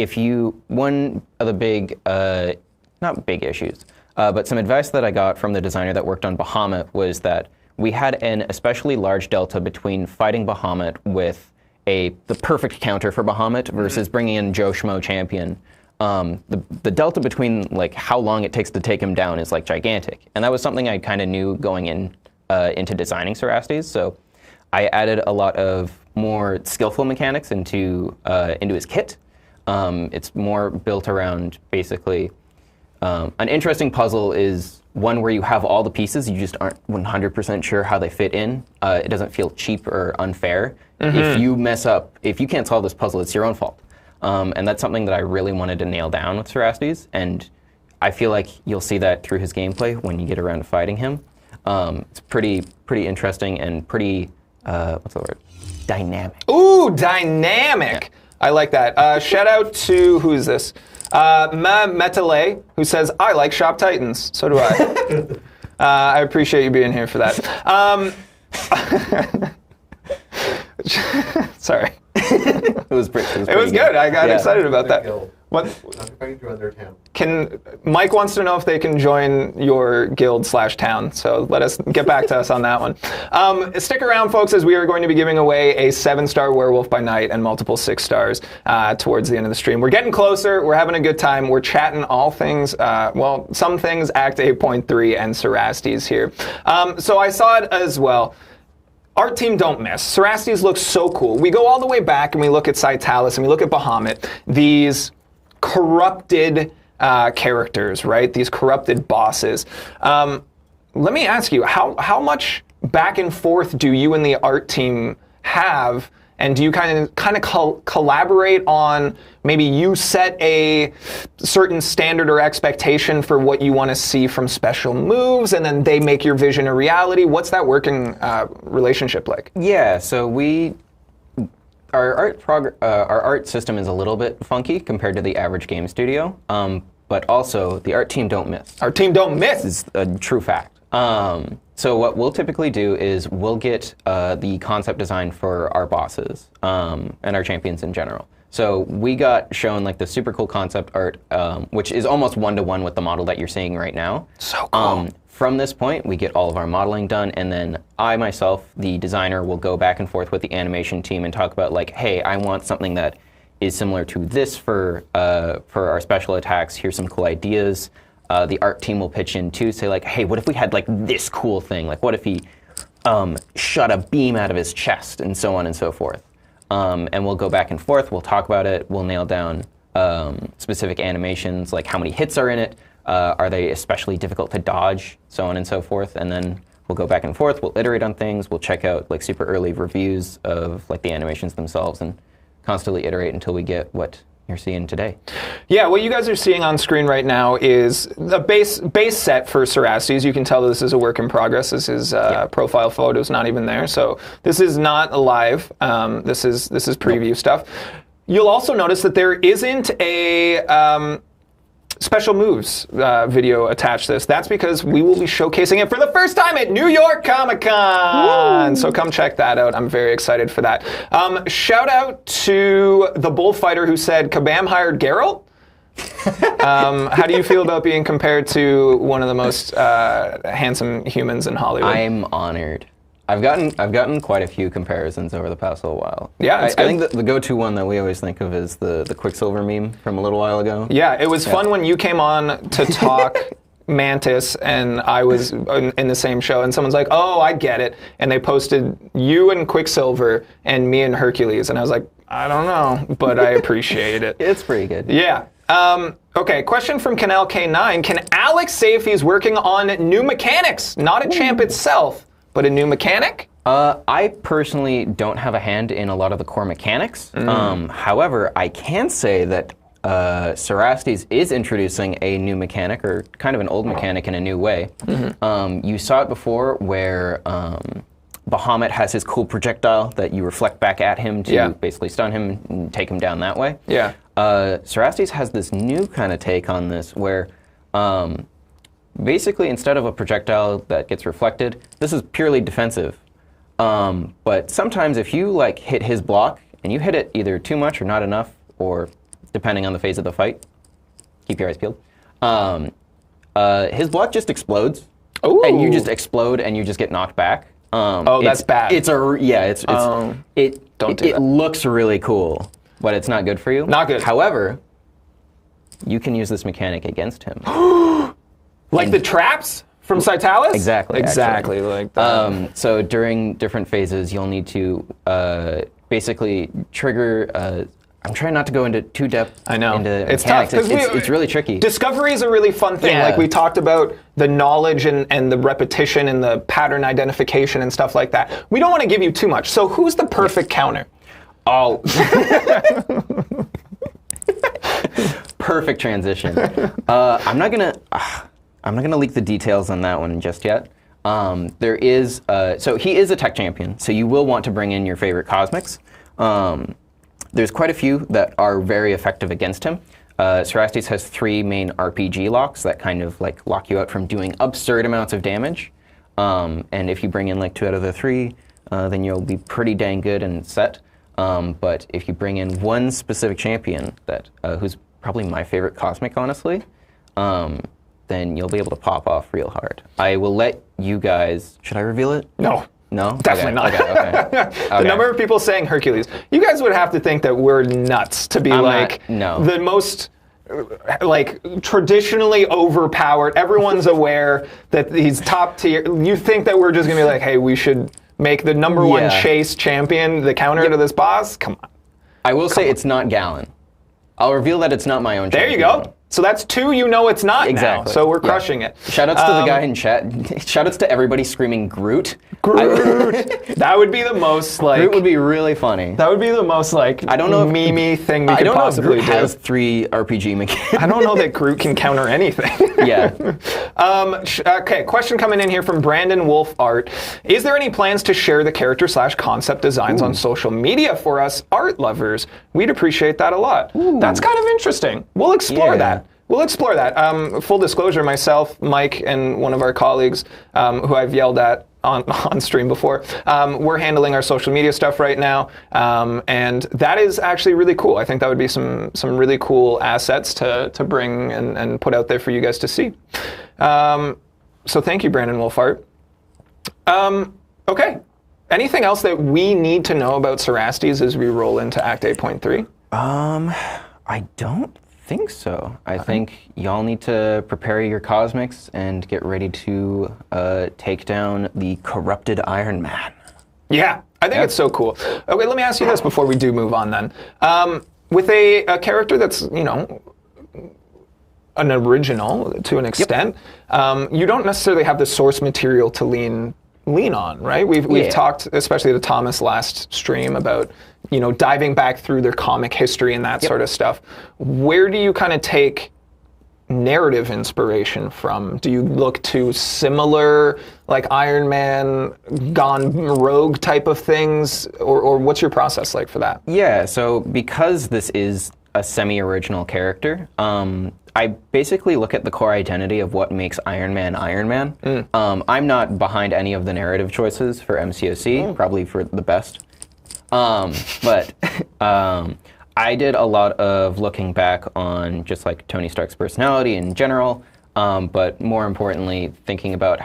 Speaker 3: one of the big, not big issues, but some advice that I got from the designer that worked on Bahamut was that we had an especially large delta between fighting Bahamut with the perfect counter for Bahamut versus bringing in Joe Schmo champion. The delta between like how long it takes to take him down is like gigantic, and that was something I kind of knew going into designing Cerastes. So I added a lot of more skillful mechanics into his kit. It's more built around basically. An interesting puzzle is one where you have all the pieces, you just aren't 100% sure how they fit in. It doesn't feel cheap or unfair. If you mess up, if you can't solve this puzzle, it's your own fault. And that's something that I really wanted to nail down with Cerastes, and I feel like you'll see that through his gameplay when you get around to fighting him. It's pretty interesting and pretty, what's the word? Dynamic.
Speaker 1: Ooh, dynamic! Yeah. I like that. Shout out to, who is this? Metale, who says, I like Shop Titans. So do I. I appreciate you being here for that. Sorry.
Speaker 3: It was good.
Speaker 1: I got excited about that. What?
Speaker 4: How you join their town?
Speaker 1: Mike wants to know if they can join your guild/town, so let us get back to us on that one. Stick around, folks, as we are going to be giving away a 7-star Werewolf by night and multiple 6 stars towards the end of the stream. We're getting closer. We're having a good time. We're chatting all things, some things Act 8.3 and Cerastes here. So I saw it as well. Art team don't miss. Cerastes looks so cool. We go all the way back and we look at Citalis and we look at Bahamut. These corrupted characters, right? These corrupted bosses. Let me ask you, how much back and forth do you and the art team have? And do you kind of collaborate on, maybe you set a certain standard or expectation for what you want to see from special moves, and then they make your vision a reality? What's that working relationship like?
Speaker 3: Yeah, so our art system is a little bit funky compared to the average game studio, but also the art team don't miss.
Speaker 1: Our team don't miss!
Speaker 3: It's a true fact. So what we'll typically do is we'll get the concept design for our bosses and our champions in general. So we got shown like the super cool concept art, which is almost one-to-one with the model that you're seeing right now.
Speaker 1: So cool.
Speaker 3: from this point, we get all of our modeling done, and then I myself, the designer, will go back and forth with the animation team and talk about like, hey, I want something that is similar to this for our special attacks. Here's some cool ideas. The art team will pitch in too, say like, hey, what if we had like this cool thing? Like, what if he shot a beam out of his chest, and so on and so forth. And we'll go back and forth. We'll talk about it. We'll nail down specific animations, like how many hits are in it. Are they especially difficult to dodge, so on and so forth. And then we'll go back and forth. We'll iterate on things. We'll check out like super early reviews of like the animations themselves, and constantly iterate until we get what you're seeing today.
Speaker 1: Yeah, what you guys are seeing on screen right now is the base set for Cerastes. You can tell this is a work in progress. This is profile photos not even there, so this is not live. This is preview stuff. You'll also notice that there isn't a special moves video attached to this. That's because we will be showcasing it for the first time at New York Comic Con. So come check that out. I'm very excited for that. Shout out to the bullfighter who said Kabam hired Geralt. How do you feel about being compared to one of the most handsome humans in Hollywood?
Speaker 3: I'm honored. I've gotten quite a few comparisons over the past little while.
Speaker 1: Yeah,
Speaker 3: I think the go-to one that we always think of is the Quicksilver meme from a little while ago.
Speaker 1: Yeah, it was fun when you came on to talk Mantis and I was in the same show, and someone's like, "Oh, I get it," and they posted you and Quicksilver and me and Hercules, and I was like, "I don't know, but I appreciate it."
Speaker 3: It's pretty good.
Speaker 1: Yeah. Okay, question from Canal K9. Can Alex say if he's working on new mechanics? Not a champ itself, but a new mechanic?
Speaker 3: I personally don't have a hand in a lot of the core mechanics. However, I can say that Cerastes is introducing a new mechanic, or kind of an old mechanic in a new way. You saw it before where Bahamut has his cool projectile that you reflect back at him to basically stun him and take him down that way.
Speaker 1: Yeah.
Speaker 3: Cerastes has this new kind of take on this where basically, instead of a projectile that gets reflected, this is purely defensive. But sometimes if you like hit his block, and you hit it either too much or not enough, or depending on the phase of the fight, keep your eyes peeled, his block just explodes.
Speaker 1: Ooh.
Speaker 3: And you just explode, and you just get knocked back.
Speaker 1: That's bad.
Speaker 3: It
Speaker 1: Don't do
Speaker 3: it
Speaker 1: that.
Speaker 3: looks really cool, but it's not good for you.
Speaker 1: Not good.
Speaker 3: However, you can use this mechanic against him.
Speaker 1: Like the traps from Cytalis?
Speaker 3: Exactly.
Speaker 1: Exactly like that.
Speaker 3: So during different phases, you'll need to basically trigger. I'm trying not to go into too depth.
Speaker 1: I know.
Speaker 3: Into
Speaker 1: it's
Speaker 3: mechanics.
Speaker 1: tough.
Speaker 3: It's really tricky.
Speaker 1: Discovery is a really fun thing.
Speaker 3: Yeah.
Speaker 1: Like we talked about the knowledge and the repetition and the pattern identification and stuff like that. We don't want to give you too much. So who's the perfect counter?
Speaker 3: Oh. Perfect transition. I'm not gonna leak the details on that one just yet. There is so he is a tech champion, so you will want to bring in your favorite cosmics. There's quite a few that are very effective against him. Cerastes has 3 main RPG locks that kind of like lock you out from doing absurd amounts of damage. And if you bring in like 2 out of the 3, then you'll be pretty dang good and set. But if you bring in one specific champion that who's probably my favorite cosmic, honestly, then you'll be able to pop off real hard. I will let you guys. Should I reveal it?
Speaker 1: No.
Speaker 3: No?
Speaker 1: Definitely not.
Speaker 3: Okay.
Speaker 1: The number of people saying Hercules. You guys would have to think that we're nuts to be the most like traditionally overpowered. Everyone's aware that he's top tier. You think that we're just going to be like, hey, we should make the number 1 chase champion the counter to this boss? Come on.
Speaker 3: I will say it's not Gallon. I'll reveal that it's not my own champion.
Speaker 1: There you go. So that's 2 you know it's not
Speaker 3: Exactly.
Speaker 1: now. So we're crushing it.
Speaker 3: Shoutouts to the guy in chat. Shoutouts to everybody screaming Groot.
Speaker 1: Groot. That would be the most like.
Speaker 3: Groot would be really funny.
Speaker 1: That would be the most like.
Speaker 3: I don't know if
Speaker 1: meme thing we
Speaker 3: I
Speaker 1: could
Speaker 3: don't know if
Speaker 1: possibly
Speaker 3: Groot
Speaker 1: do.
Speaker 3: has 3 RPG mechanics.
Speaker 1: I don't know that Groot can counter anything.
Speaker 3: Yeah.
Speaker 1: Okay, question coming in here from Brandon Wolf Art. Is there any plans to share the character/concept designs on social media for us art lovers? We'd appreciate that a lot. That's kind of interesting. We'll explore that. We'll explore that. Full disclosure, myself, Mike, and one of our colleagues who I've yelled at on stream before, we're handling our social media stuff right now, and that is actually really cool. I think that would be some really cool assets to bring and put out there for you guys to see. So thank you, Brandon Wolfart. Okay. Anything else that we need to know about Cerastes as we roll into Act 8.3?
Speaker 3: I don't think so. I think y'all need to prepare your cosmics and get ready to take down the corrupted Iron Man.
Speaker 1: Yeah, I think it's so cool. Okay, let me ask you this before we do move on then. With a character that's, you know, an original to an extent, you don't necessarily have the source material to lean on, right? We've talked, especially to Thomas last stream, about, you know, diving back through their comic history and that sort of stuff. Where do you kind of take narrative inspiration from? Do you look to similar, like Iron Man gone rogue type of things, or what's your process like for that?
Speaker 3: Yeah, so because this is a semi-original character, I basically look at the core identity of what makes Iron Man Iron Man. I'm not behind any of the narrative choices for MCOC, probably for the best. But I did a lot of looking back on just like Tony Stark's personality in general, but more importantly, thinking about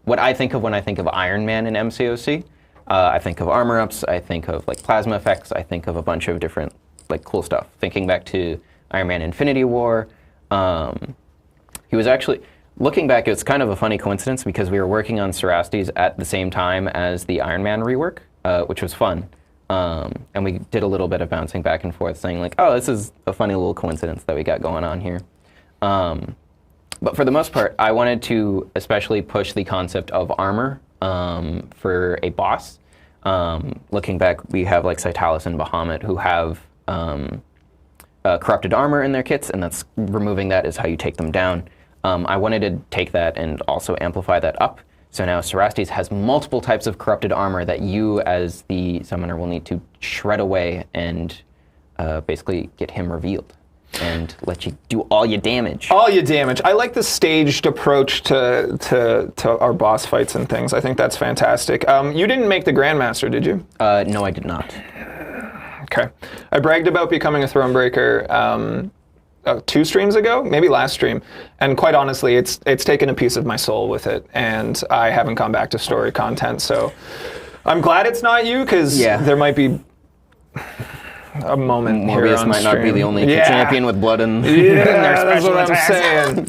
Speaker 3: what I think of when I think of Iron Man in MCOC. I think of armor ups, I think of like plasma effects, I think of a bunch of different like cool stuff. Thinking back to Iron Man Infinity War, he was actually, looking back, it's kind of a funny coincidence because we were working on Cerastes at the same time as the Iron Man rework, which was fun. And we did a little bit of bouncing back and forth saying like, oh, this is a funny little coincidence that we got going on here. But for the most part, I wanted to especially push the concept of armor for a boss. Looking back, we have like Cytalis and Bahamut who have corrupted armor in their kits, and that's removing that is how you take them down. I wanted to take that and also amplify that up. So now Cerastes has multiple types of corrupted armor that you, as the summoner, will need to shred away and basically get him revealed and let you do all your damage.
Speaker 1: All your damage. I like the staged approach to our boss fights and things. I think that's fantastic. You didn't make the Grandmaster, did you?
Speaker 3: No, I did not.
Speaker 1: Okay. I bragged about becoming a Thronebreaker 2 streams ago, maybe last stream, and quite honestly, it's taken a piece of my soul with it, and I haven't gone back to story content, so I'm glad it's not you, because there might be a moment here
Speaker 3: Morbius
Speaker 1: on
Speaker 3: might
Speaker 1: stream.
Speaker 3: not be the only champion with blood in
Speaker 1: their that's what I'm saying.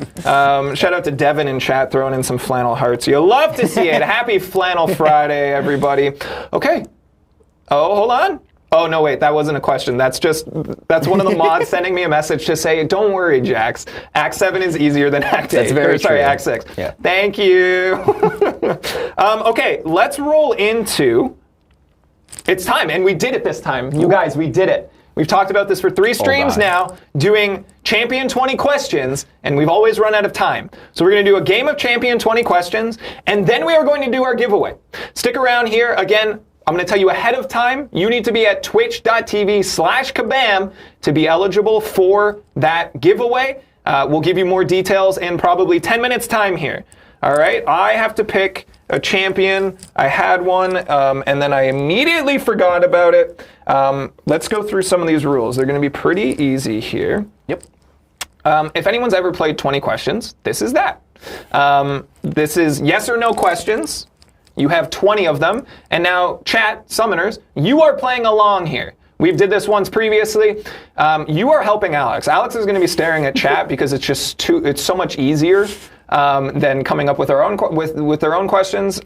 Speaker 1: Shout out to Devin in chat throwing in some flannel hearts. You'll love to see it. Happy Flannel Friday, everybody. Okay. Oh, hold on. Oh, no, wait, that wasn't a question. That's one of the mods sending me a message to say, don't worry, Jax. Act 7 is easier than Act 8.
Speaker 3: That's very
Speaker 1: Sorry,
Speaker 3: true.
Speaker 1: Act 6.
Speaker 3: Yeah.
Speaker 1: Thank you. Okay, let's roll into... It's time, and we did it this time. You guys, we did it. We've talked about this for 3 streams now, doing Champion 20 questions, and we've always run out of time. So we're going to do a game of Champion 20 questions, and then we are going to do our giveaway. Stick around here. Again, I'm going to tell you ahead of time, you need to be at twitch.tv/kabam to be eligible for that giveaway. We'll give you more details in probably 10 minutes time here. All right, I have to pick a champion. I had one, and then I immediately forgot about it. Let's go through some of these rules. They're going to be pretty easy here.
Speaker 3: Yep.
Speaker 1: If anyone's ever played 20 questions, this is that. This is yes or no questions. You have 20 of them. And now, chat, summoners, you are playing along here. We've did this once previously. You are helping Alex. Alex is going to be staring at chat because it's just it's so much easier than coming up with our own with their own questions.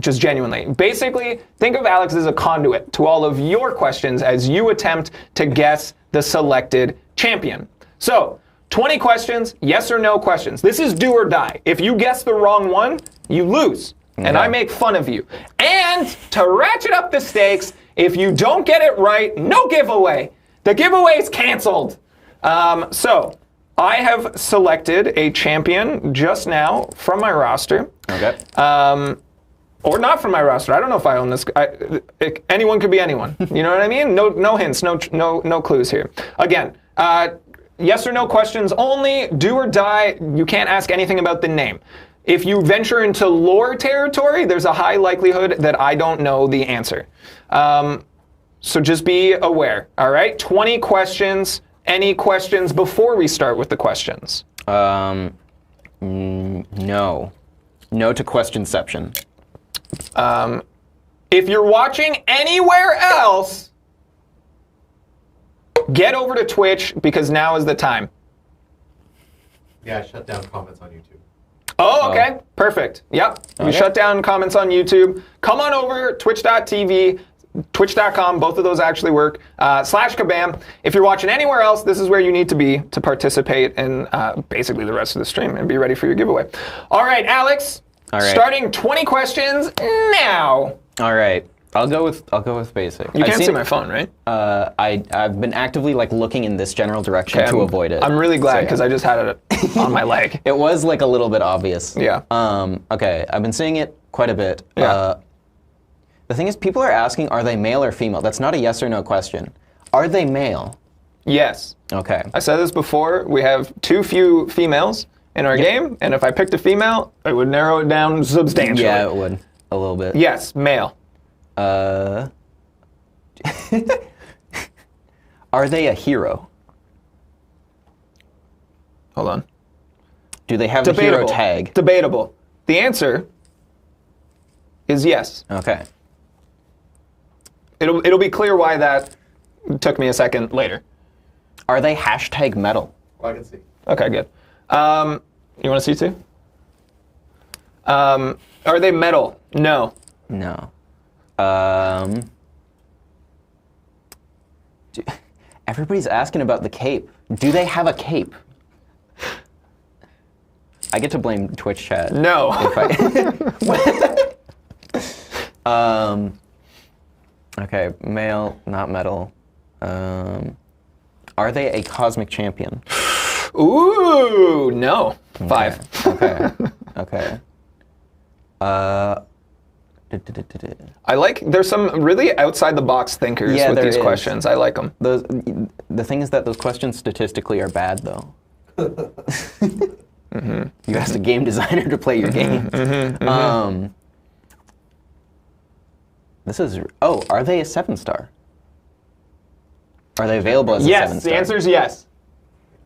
Speaker 1: Just genuinely. Basically, think of Alex as a conduit to all of your questions as you attempt to guess the selected champion. So, 20 questions, yes or no questions. This is do or die. If you guess the wrong one, you lose. And I make fun of you. And to ratchet up the stakes, if you don't get it right, no giveaway. The giveaway is canceled. So I have selected a champion just now from my roster.
Speaker 3: Okay.
Speaker 1: Or not from my roster. I don't know if I own this. Anyone could be anyone. You know what I mean? No hints, no clues here. Again, yes or no questions only. Do or die. You can't ask anything about the name. If you venture into lore territory, there's a high likelihood that I don't know the answer. So just be aware, all right? 20 questions. Any questions before we start with the questions?
Speaker 3: No. No to questionception.
Speaker 1: If you're watching anywhere else, get over to Twitch because now is the time.
Speaker 4: Yeah, I shut down comments on YouTube.
Speaker 1: Oh, okay. Perfect. Yep. We shut down comments on YouTube. Come on over, twitch.tv, twitch.com. Both of those actually work. /Kabam. If you're watching anywhere else, this is where you need to be to participate in basically the rest of the stream and be ready for your giveaway. All right, Alex.
Speaker 3: All right.
Speaker 1: Starting 20 questions now.
Speaker 3: All right. I'll go with basic.
Speaker 1: You can't see my phone, right?
Speaker 3: I've been actively like looking in this general direction to avoid it.
Speaker 1: I'm really glad because I just had it on my leg.
Speaker 3: It was like a little bit obvious.
Speaker 1: Yeah.
Speaker 3: Okay. I've been seeing it quite a bit.
Speaker 1: Yeah.
Speaker 3: The thing is, people are asking, are they male or female? That's not a yes or no question. Are they male?
Speaker 1: Yes.
Speaker 3: Okay.
Speaker 1: I said this before. We have too few females in our game, and if I picked a female, it would narrow it down substantially.
Speaker 3: Yeah, it would. A little bit.
Speaker 1: Yes, male.
Speaker 3: Are they a hero?
Speaker 1: Hold on.
Speaker 3: Do they have a hero tag?
Speaker 1: Debatable. The answer is yes.
Speaker 3: Okay.
Speaker 1: It'll be clear why that took me a second later.
Speaker 3: Are they hashtag metal?
Speaker 4: Well, I can see.
Speaker 1: Okay, good. You want to see too? Are they metal? No.
Speaker 3: No. Everybody's asking about the cape. Do they have a cape? I get to blame Twitch chat.
Speaker 1: No.
Speaker 3: Okay, male, not metal. Are they a cosmic champion?
Speaker 1: Ooh, no.
Speaker 3: Okay.
Speaker 1: 5.
Speaker 3: Okay. Okay.
Speaker 1: I like, there's some really outside the box thinkers with these questions. I like them.
Speaker 3: The thing is that those questions statistically are bad, though. You asked a game designer to play your game. This is, are they a 7-star? Are they available as a 7-star?
Speaker 1: Yes, the answer is yes.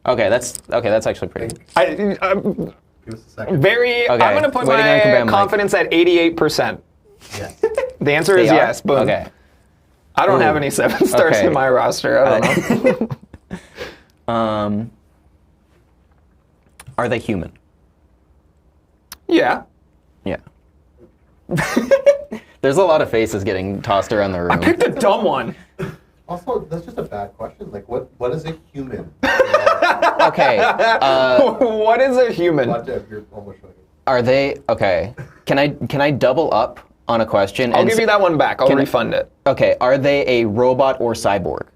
Speaker 3: Okay, that's actually pretty good.
Speaker 4: Give us a second.
Speaker 1: I'm going to put my confidence at 88%.
Speaker 4: Yes.
Speaker 1: The answer is yes. Boom.
Speaker 3: Okay.
Speaker 1: I don't have any 7 stars in my roster. I don't know.
Speaker 3: Are they human?
Speaker 1: Yeah.
Speaker 3: Yeah. There's a lot of faces getting tossed around the room.
Speaker 1: I picked a dumb one.
Speaker 4: Also, that's just a bad question. Like, what is a human?
Speaker 3: Okay.
Speaker 1: What is a human?
Speaker 4: You're almost showing it.
Speaker 3: Are they okay? Can I double up on a question?
Speaker 1: I'll give you that one back. I'll refund it.
Speaker 3: Okay. Are they a robot or cyborg?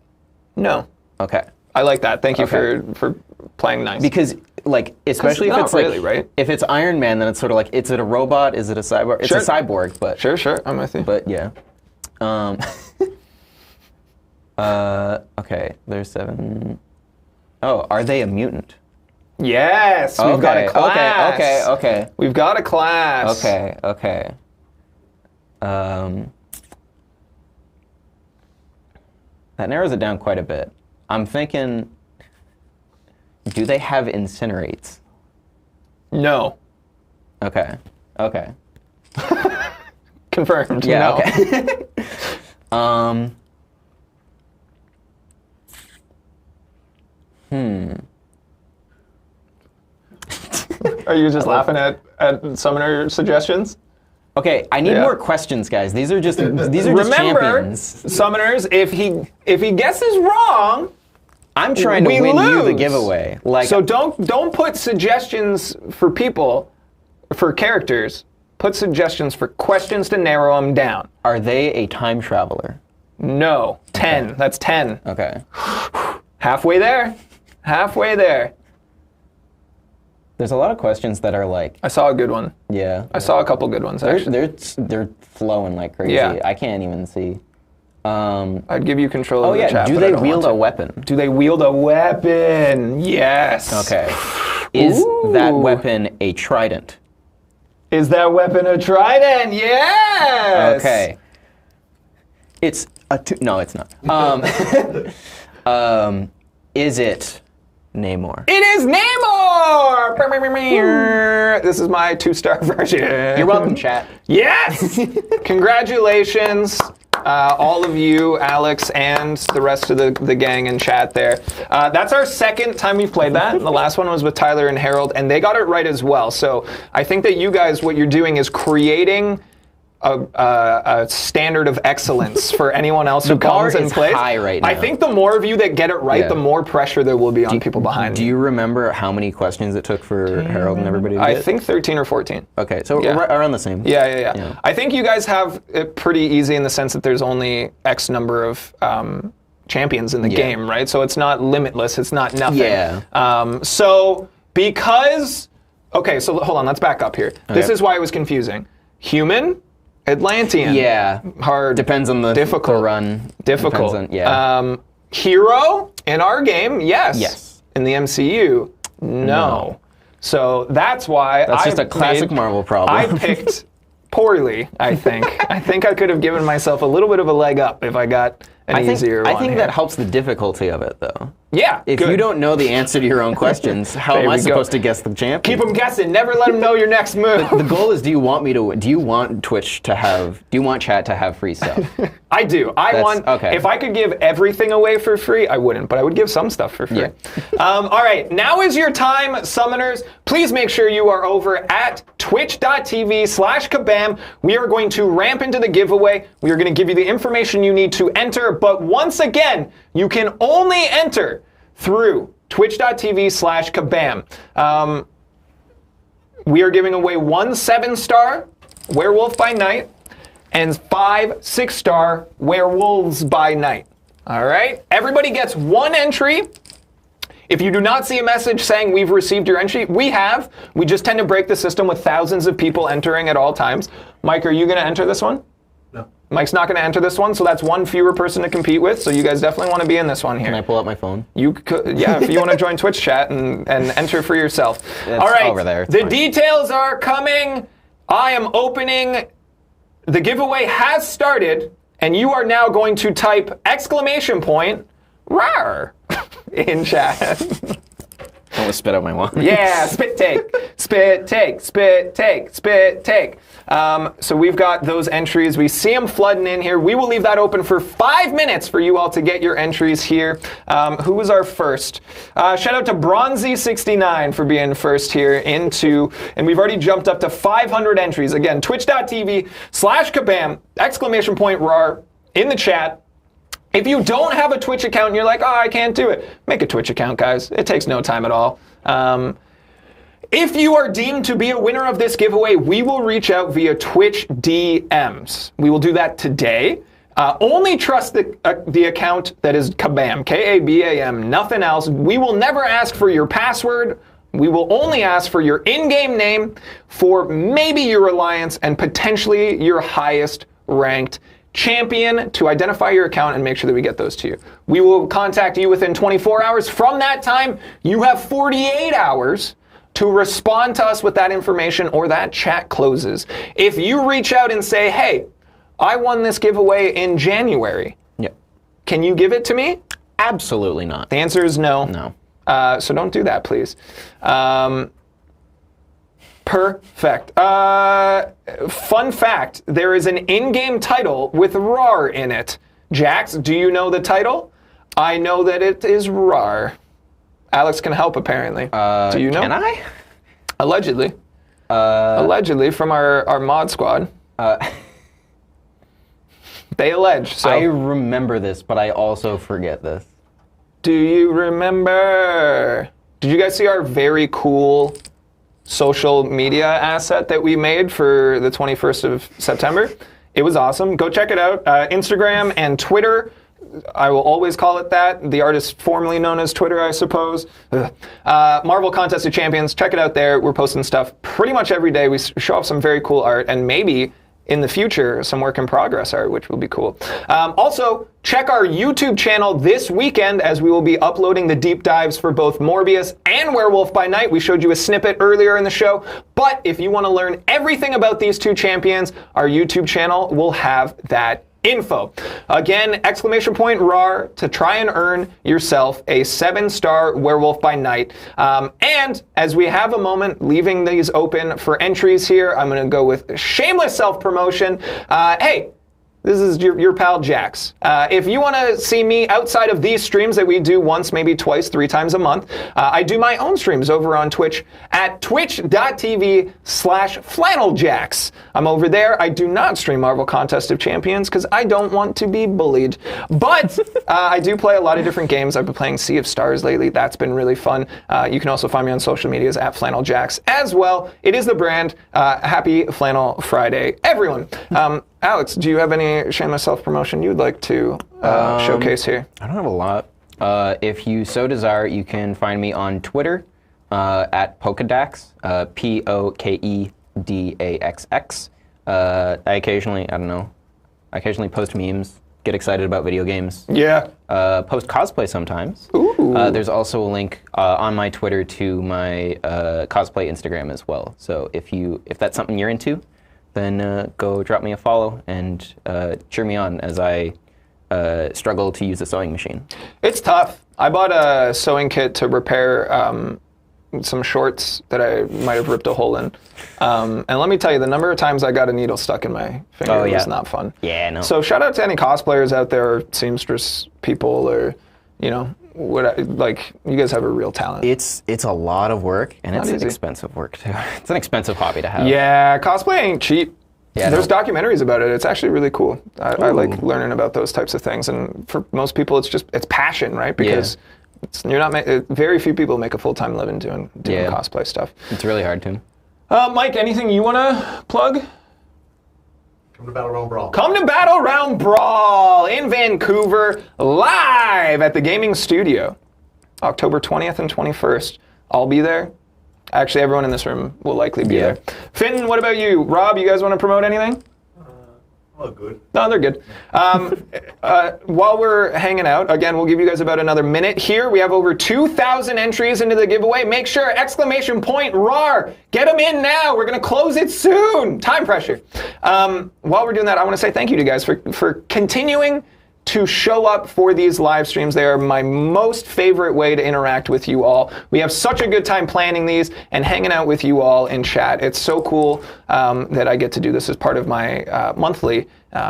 Speaker 1: No.
Speaker 3: Okay.
Speaker 1: I like that. Thank you for playing nice.
Speaker 3: Because like, especially if it's
Speaker 1: really,
Speaker 3: like,
Speaker 1: right?
Speaker 3: If it's Iron Man, then it's sort of like, is it a robot? Is it a cyborg? It's a cyborg, but
Speaker 1: sure, I'm with you.
Speaker 3: But yeah. Okay. There's 7. Oh, are they a mutant?
Speaker 1: Yes, we've got a class.
Speaker 3: Okay.
Speaker 1: We've got a class.
Speaker 3: Okay. That narrows it down quite a bit. I'm thinking, do they have incinerates?
Speaker 1: No.
Speaker 3: Okay.
Speaker 1: Confirmed.
Speaker 3: Yeah.
Speaker 1: No.
Speaker 3: Okay.
Speaker 1: Are you just laughing at summoner suggestions?
Speaker 3: Okay, I need more questions, guys. These are just champions.
Speaker 1: Remember, summoners, if he guesses wrong,
Speaker 3: I'm trying to win you the giveaway. Like,
Speaker 1: so don't put suggestions for people, for characters. Put suggestions for questions to narrow them down.
Speaker 3: Are they a time traveler?
Speaker 1: No. 10. Okay. That's 10.
Speaker 3: Okay.
Speaker 1: Halfway there.
Speaker 3: There's a lot of questions that are like...
Speaker 1: I saw a good one.
Speaker 3: Yeah.
Speaker 1: I saw a couple good ones, actually.
Speaker 3: They're flowing like crazy.
Speaker 1: Yeah.
Speaker 3: I can't even see.
Speaker 1: I'd give you control of the chat,
Speaker 3: do they wield a weapon?
Speaker 1: Do they wield a weapon? Yes.
Speaker 3: Okay. Is that weapon a trident?
Speaker 1: Is that weapon a trident? Yes.
Speaker 3: Okay. It's a... No, it's not. Is it Namor.
Speaker 1: It is Namor! This is my 2-star version.
Speaker 3: You're welcome, chat.
Speaker 1: Yes! Congratulations, all of you, Alex, and the rest of the gang in chat there. That's our second time we've played that. The last one was with Tyler and Harold, and they got it right as well. So I think that you guys, what you're doing is creating a standard of excellence for anyone else who comes and plays.
Speaker 3: High right now.
Speaker 1: I think the more of you that get it right, the more pressure there will be on people behind.
Speaker 3: Do you remember how many questions it took for Harold and everybody to get?
Speaker 1: I think 13 or 14.
Speaker 3: Okay, so we're around the same.
Speaker 1: Yeah. I think you guys have it pretty easy in the sense that there's only X number of champions in the game, right? So it's not limitless. It's not nothing.
Speaker 3: Yeah.
Speaker 1: So because... Okay, so hold on. Let's back up here. Okay. This is why it was confusing. Human... Atlantean.
Speaker 3: Yeah.
Speaker 1: Hard.
Speaker 3: Depends on the
Speaker 1: run. Difficult.
Speaker 3: On,
Speaker 1: hero in our game, yes.
Speaker 3: Yes.
Speaker 1: In the MCU, no. So that's why
Speaker 3: that's just a classic Marvel problem.
Speaker 1: I picked poorly, I think. I think I could have given myself a little bit of a leg up if I got an easier one.
Speaker 3: I think that helps the difficulty of it, though.
Speaker 1: Yeah,
Speaker 3: if you don't know the answer to your own questions, how am I supposed to guess the champion?
Speaker 1: Keep them guessing. Never let them know your next move.
Speaker 3: The goal is: do you want Twitch to have? Do you want chat to have free stuff?
Speaker 1: I do. Okay. If I could give everything away for free, I wouldn't, but I would give some stuff for free. Yeah. All right, now is your time, summoners. Please make sure you are over at twitch.tv/kabam. We are going to ramp into the giveaway. We are going to give you the information you need to enter, but once again, you can only enter through twitch.tv/kabam. We are giving away 1 7-star Werewolf by Night and 5 6-star Werewolves by Night. All right? Everybody gets 1 entry. If you do not see a message saying we've received your entry, we have. We just tend to break the system with thousands of people entering at all times. Mike, are you going to enter this one?
Speaker 4: No.
Speaker 1: Mike's not going to enter this one, so that's 1 fewer person to compete with, so you guys definitely want to be in this one here.
Speaker 3: Can I pull out my phone?
Speaker 1: You could, yeah, if you want to join Twitch chat and enter for yourself.
Speaker 3: It's
Speaker 1: all right,
Speaker 3: over there.
Speaker 1: The details are coming. I am opening. The giveaway has started, and you are now going to type !RAR in chat.
Speaker 3: I want to spit out my wand.
Speaker 1: Yeah, spit take, spit take, spit take, spit take. So we've got those entries. We see them flooding in here. We will leave that open for 5 minutes for you all to get your entries here. Who was our first? Shout out to Bronzy69 for being first here and we've already jumped up to 500 entries. Again, twitch.tv/kabam, !RAR in the chat. If you don't have a Twitch account and you're like, oh, I can't do it, make a Twitch account, guys. It takes no time at all. If you are deemed to be a winner of this giveaway, we will reach out via Twitch DMs. We will do that today. Only trust the account that is Kabam, Kabam, nothing else. We will never ask for your password. We will only ask for your in-game name, for maybe your alliance, and potentially your highest ranked champion to identify your account and make sure that we get those to you. We will contact you within 24 hours. From that time, you have 48 hours to respond to us with that information or that chat closes. If you reach out and say, hey, I won this giveaway in January.
Speaker 3: Yep.
Speaker 1: Can you give it to me?
Speaker 3: Absolutely not.
Speaker 1: The answer is no.
Speaker 3: No.
Speaker 1: So don't do that, please. Perfect. Fun fact, there is an in-game title with RAR in it. Jax, do you know the title? I know that it is RAR. Alex can help, apparently. Do you know?
Speaker 3: Can I?
Speaker 1: Allegedly. Allegedly, from our mod squad. They allege, so.
Speaker 3: I remember this, but I also forget this.
Speaker 1: Do you remember? Did you guys see our very cool social media asset that we made for the 21st of September? It was awesome. Go check it out. Instagram and Twitter. I will always call it that. The artist formerly known as Twitter, I suppose. Marvel Contest of Champions. Check it out there. We're posting stuff pretty much every day. We show off some very cool art and maybe in the future some work in progress art, which will be cool. Also, check our YouTube channel this weekend as we will be uploading the deep dives for both Morbius and Werewolf by Night. We showed you a snippet earlier in the show, but if you want to learn everything about these two champions, our YouTube channel will have that info. Again, exclamation point RAR to try and earn yourself a 7-star Werewolf by Night. And as we have a moment leaving these open for entries here, I'm going to go with shameless self-promotion. Hey, this is your pal Jax. If you want to see me outside of these streams that we do once, maybe twice, 3 times a month, I do my own streams over on Twitch at twitch.tv/flanneljax. I'm over there. I do not stream Marvel Contest of Champions because I don't want to be bullied. But I do play a lot of different games. I've been playing Sea of Stars lately. That's been really fun. You can also find me on social medias at flanneljax as well. It is the brand. Happy Flannel Friday, everyone. Alex, do you have any shameless self-promotion you'd like to showcase here?
Speaker 3: I don't have a lot. If you so desire, you can find me on Twitter at Pokedax, Pokedaxx. I occasionally post memes, get excited about video games.
Speaker 1: Yeah.
Speaker 3: Post cosplay sometimes.
Speaker 1: Ooh.
Speaker 3: There's also a link on my Twitter to my cosplay Instagram as well. So if that's something you're into, then go drop me a follow and cheer me on as I struggle to use a sewing machine.
Speaker 1: It's tough. I bought a sewing kit to repair some shorts that I might have ripped a hole in. And let me tell you, the number of times I got a needle stuck in my finger was not fun.
Speaker 3: Yeah, no.
Speaker 1: So shout out to any cosplayers out there, or seamstress people, or, you know, like, you guys have a real talent.
Speaker 3: It's a lot of work, and it's expensive work too. It's an expensive hobby to have.
Speaker 1: Yeah, cosplay ain't cheap.
Speaker 3: Yeah,
Speaker 1: there's documentaries about it. It's actually really cool. I like learning about those types of things, and for most people, it's passion, right? Because very few people make a full-time living doing cosplay stuff.
Speaker 3: It's really hard to.
Speaker 1: Mike, anything you want to plug?
Speaker 4: Come to Battleground Brawl.
Speaker 1: Come to Battleground Brawl in Vancouver, live at the gaming studio, October 20th and 21st. I'll be there. Actually, everyone in this room will likely be there. Finn, what about you? Rob, you guys want to promote anything?
Speaker 4: Oh, good.
Speaker 1: No, they're good. While we're hanging out, again, we'll give you guys about another minute here. We have over 2,000 entries into the giveaway. Make sure, exclamation point, RAR. Get them in now. We're going to close it soon. Time pressure. While we're doing that, I want to say thank you to you guys for continuing to show up for these live streams. They are my most favorite way to interact with you all. We have such a good time planning these and hanging out with you all in chat. It's so cool that I get to do this as part of my monthly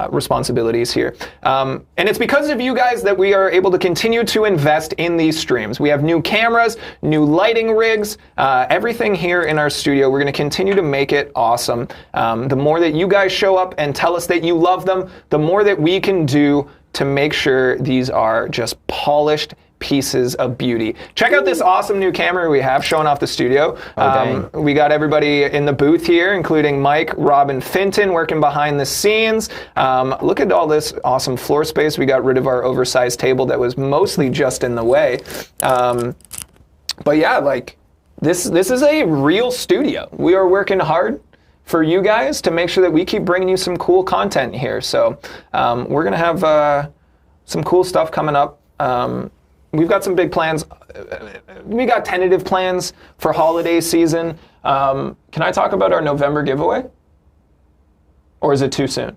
Speaker 1: responsibilities here. And it's because of you guys that we are able to continue to invest in these streams. We have new cameras, new lighting rigs, everything here in our studio. We're going to continue to make it awesome. The more that you guys show up and tell us that you love them, the more that we can do to make sure these are just polished pieces of beauty. Check out this awesome new camera we have showing off the studio. We got everybody in the booth here, including Mike, Rob, and Finton working behind the scenes. Look at all this awesome floor space. We got rid of our oversized table that was mostly just in the way. But yeah, like this is a real studio. We are working hard for you guys to make sure that we keep bringing you some cool content here. So we're going to have some cool stuff coming up. We've got some big plans. We got tentative plans for holiday season. Can I talk about our November giveaway? Or is it too soon?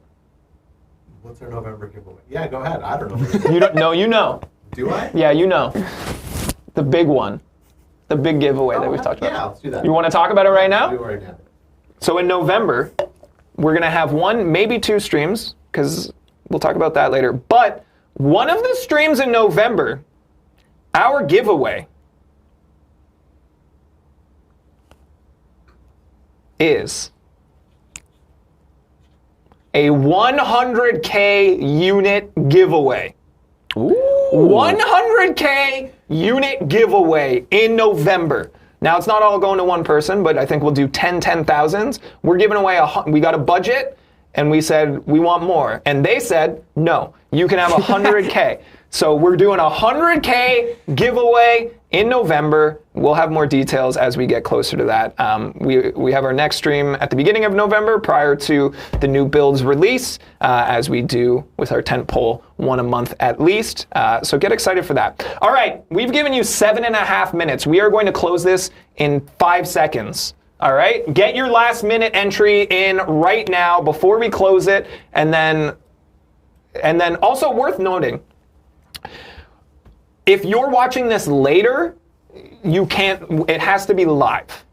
Speaker 4: What's our November giveaway? Yeah, go ahead. I don't know.
Speaker 1: You don't know, you know.
Speaker 4: Do I?
Speaker 1: Yeah, you know. The big one. The big giveaway that we've talked about.
Speaker 4: Yeah, let's do that.
Speaker 1: You want to talk about it right now?
Speaker 4: Do it right now.
Speaker 1: So in November, we're going to have 1, maybe 2 streams, because we'll talk about that later. But one of the streams in November, our giveaway is a 100K unit giveaway.
Speaker 3: Ooh.
Speaker 1: 100K unit giveaway in November. Now, it's not all going to one person, but I think we'll do 10,000s. We're giving away we got a budget, and we said we want more. And they said, no, you can have 100K. So we're doing a 100K giveaway in November. We'll have more details as we get closer to that. We have our next stream at the beginning of November prior to the new build's release, as we do with our tentpole, 1 a month at least. So get excited for that. All right, we've given you 7.5 minutes. We are going to close this in 5 seconds. All right, get your last minute entry in right now before we close it, and then And then also worth noting, if you're watching this later, you can't, it has to be live.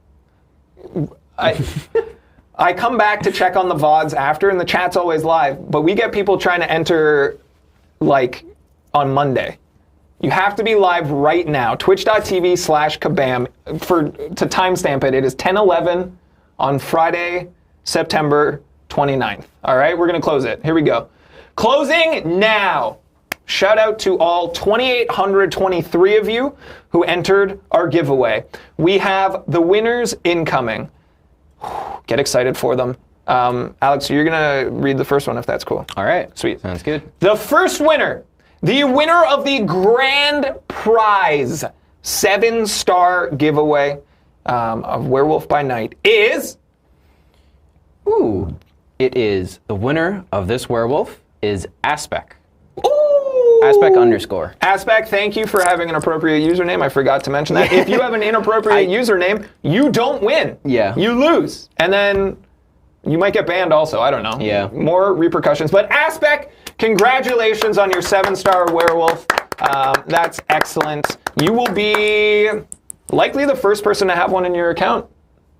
Speaker 1: I come back to check on the VODs after, and the chat's always live, but we get people trying to enter, like, on Monday. You have to be live right now. Twitch.tv/kabam. To timestamp it, it is 10:11 on Friday, September 29th. All right, we're going to close it. Here we go. Closing now. Shout out to all 2,823 of you who entered our giveaway. We have the winners incoming. Get excited for them. Alex, you're going to read the first one if that's cool.
Speaker 3: All right.
Speaker 1: Sweet.
Speaker 3: Sounds good.
Speaker 1: The first winner, the winner of the grand prize 7-star giveaway of Werewolf by Night is...
Speaker 3: Ooh. It is the winner of this werewolf is Aspec.
Speaker 1: Ooh!
Speaker 3: Aspec _
Speaker 1: Aspec, thank you for having an appropriate username. I forgot to mention that. If you have an inappropriate username, you don't win.
Speaker 3: Yeah.
Speaker 1: You lose. And then you might get banned also. I don't know.
Speaker 3: Yeah.
Speaker 1: More repercussions. But Aspec, congratulations on your 7-star werewolf. That's excellent. You will be likely the first person to have one in your account.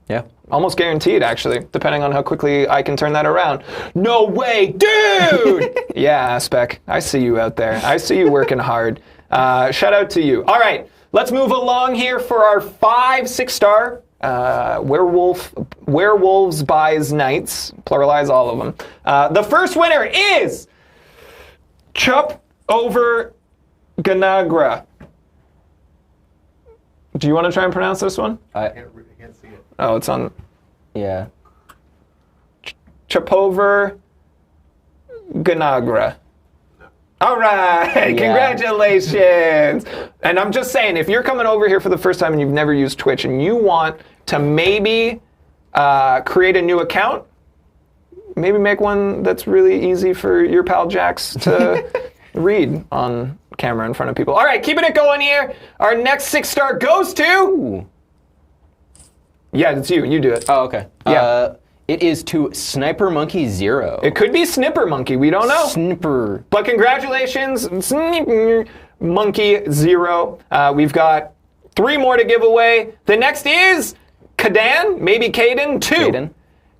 Speaker 3: Yeah.
Speaker 1: Almost guaranteed, actually, depending on how quickly I can turn that around. No way, dude! Yeah, Aspec, I see you out there. I see you working hard. Shout out to you. All right, let's move along here for our 5 6-star Werewolves buys Nights. Pluralize all of them. The first winner is Chup over Ganagra. Do you want to try and pronounce this one?
Speaker 4: I can't see it.
Speaker 1: Oh, it's on...
Speaker 3: Yeah.
Speaker 1: Chapover Ganagra. All right,
Speaker 3: Yeah.
Speaker 1: Congratulations. And I'm just saying, if you're coming over here for the first time and you've never used Twitch and you want to maybe create a new account, maybe make one that's really easy for your pal Jax to read on camera in front of people. All right, keeping it going here. Our next 6-star goes to...
Speaker 3: Ooh.
Speaker 1: Yeah, it's you. You do it.
Speaker 3: Oh, okay.
Speaker 1: Yeah.
Speaker 3: It is to Sniper Monkey 0.
Speaker 1: It could be Snipper Monkey. We don't know.
Speaker 3: Snipper.
Speaker 1: But congratulations, Snipper Monkey 0. We've got 3 more to give away. The next is Kadan, maybe Kaden 2.
Speaker 3: Kaden.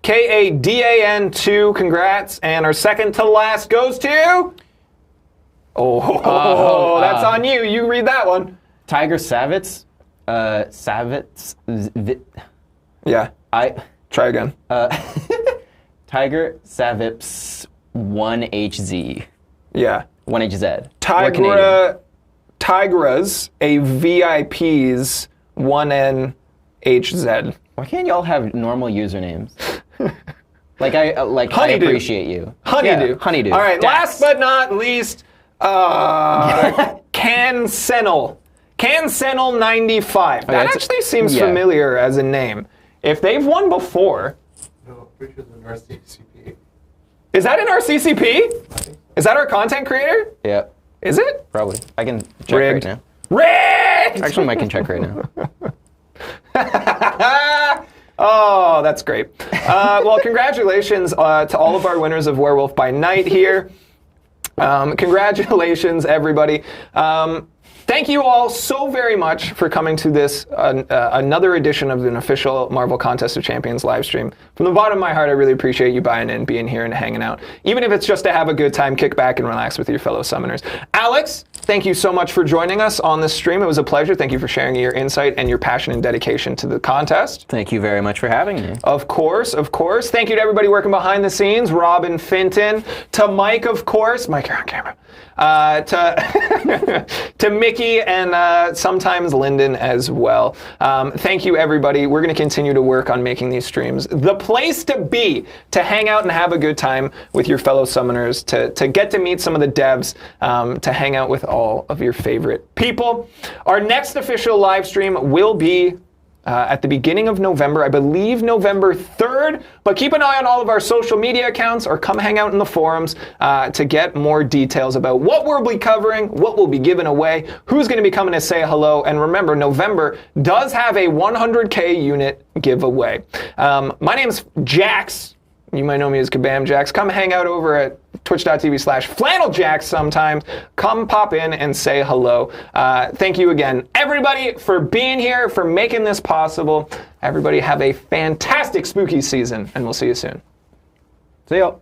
Speaker 1: Kadan 2. Congrats. And our second to last goes to... Oh, that's on you. You read that one.
Speaker 3: Tiger Savitz. Savitz.
Speaker 1: Yeah. Try again.
Speaker 3: Tiger Savips 1HZ.
Speaker 1: Yeah.
Speaker 3: 1HZ. We're Canadian.
Speaker 1: Tigras, a VIP's 1NHZ.
Speaker 3: Why can't y'all have normal usernames? I
Speaker 1: Honeydew.
Speaker 3: appreciate you.
Speaker 1: Honeydew.
Speaker 3: Yeah, Honeydew.
Speaker 1: All right,
Speaker 3: Dax.
Speaker 1: last but not least, Cansenel. Cansenel 95. That
Speaker 3: that's-
Speaker 1: actually seems
Speaker 3: yeah.
Speaker 1: familiar as a name. If they've won before,
Speaker 4: No, I'm pretty sure it's an RCCP.
Speaker 1: is that in our CCP? Is that our content creator?
Speaker 3: Yeah,
Speaker 1: Is it?
Speaker 3: probably. I can check
Speaker 1: Rigged.
Speaker 3: right now.
Speaker 1: Rigged!
Speaker 3: Actually, I can check right now.
Speaker 1: Oh, that's great. Well, congratulations to all of our winners of Werewolf by Night here. Congratulations, everybody. Thank you all so very much for coming to this, another edition of an official Marvel Contest of Champions live stream. From the bottom of my heart, I really appreciate you buying in, being here, and hanging out. Even if it's just to have a good time, kick back and relax with your fellow summoners. Alex, thank you so much for joining us on this stream. It was a pleasure. Thank you for sharing your insight and your passion and dedication to the contest.
Speaker 3: Thank you very much for having me.
Speaker 1: Of course, of course. Thank you to everybody working behind the scenes, Robin Finton, to Mike, of course. Mike, you're on camera. To Mickey and sometimes Lyndon as well. Thank you, everybody. We're going to continue to work on making these streams the place to be, to hang out and have a good time with your fellow summoners, to get to meet some of the devs, to hang out with all of your favorite people. Our next official live stream will be at the beginning of November, I believe November 3rd, but keep an eye on all of our social media accounts or come hang out in the forums to get more details about what we'll be covering, what we'll be giving away, who's going to be coming to say hello, and remember, November does have a 100K unit giveaway. My name's Jax. You might know me as KabamJax. Come hang out over at twitch.tv/FlannelJax sometimes. Come pop in and say hello. Thank you again, everybody, for being here, for making this possible. Everybody have a fantastic spooky season, and we'll see you soon.
Speaker 3: See ya.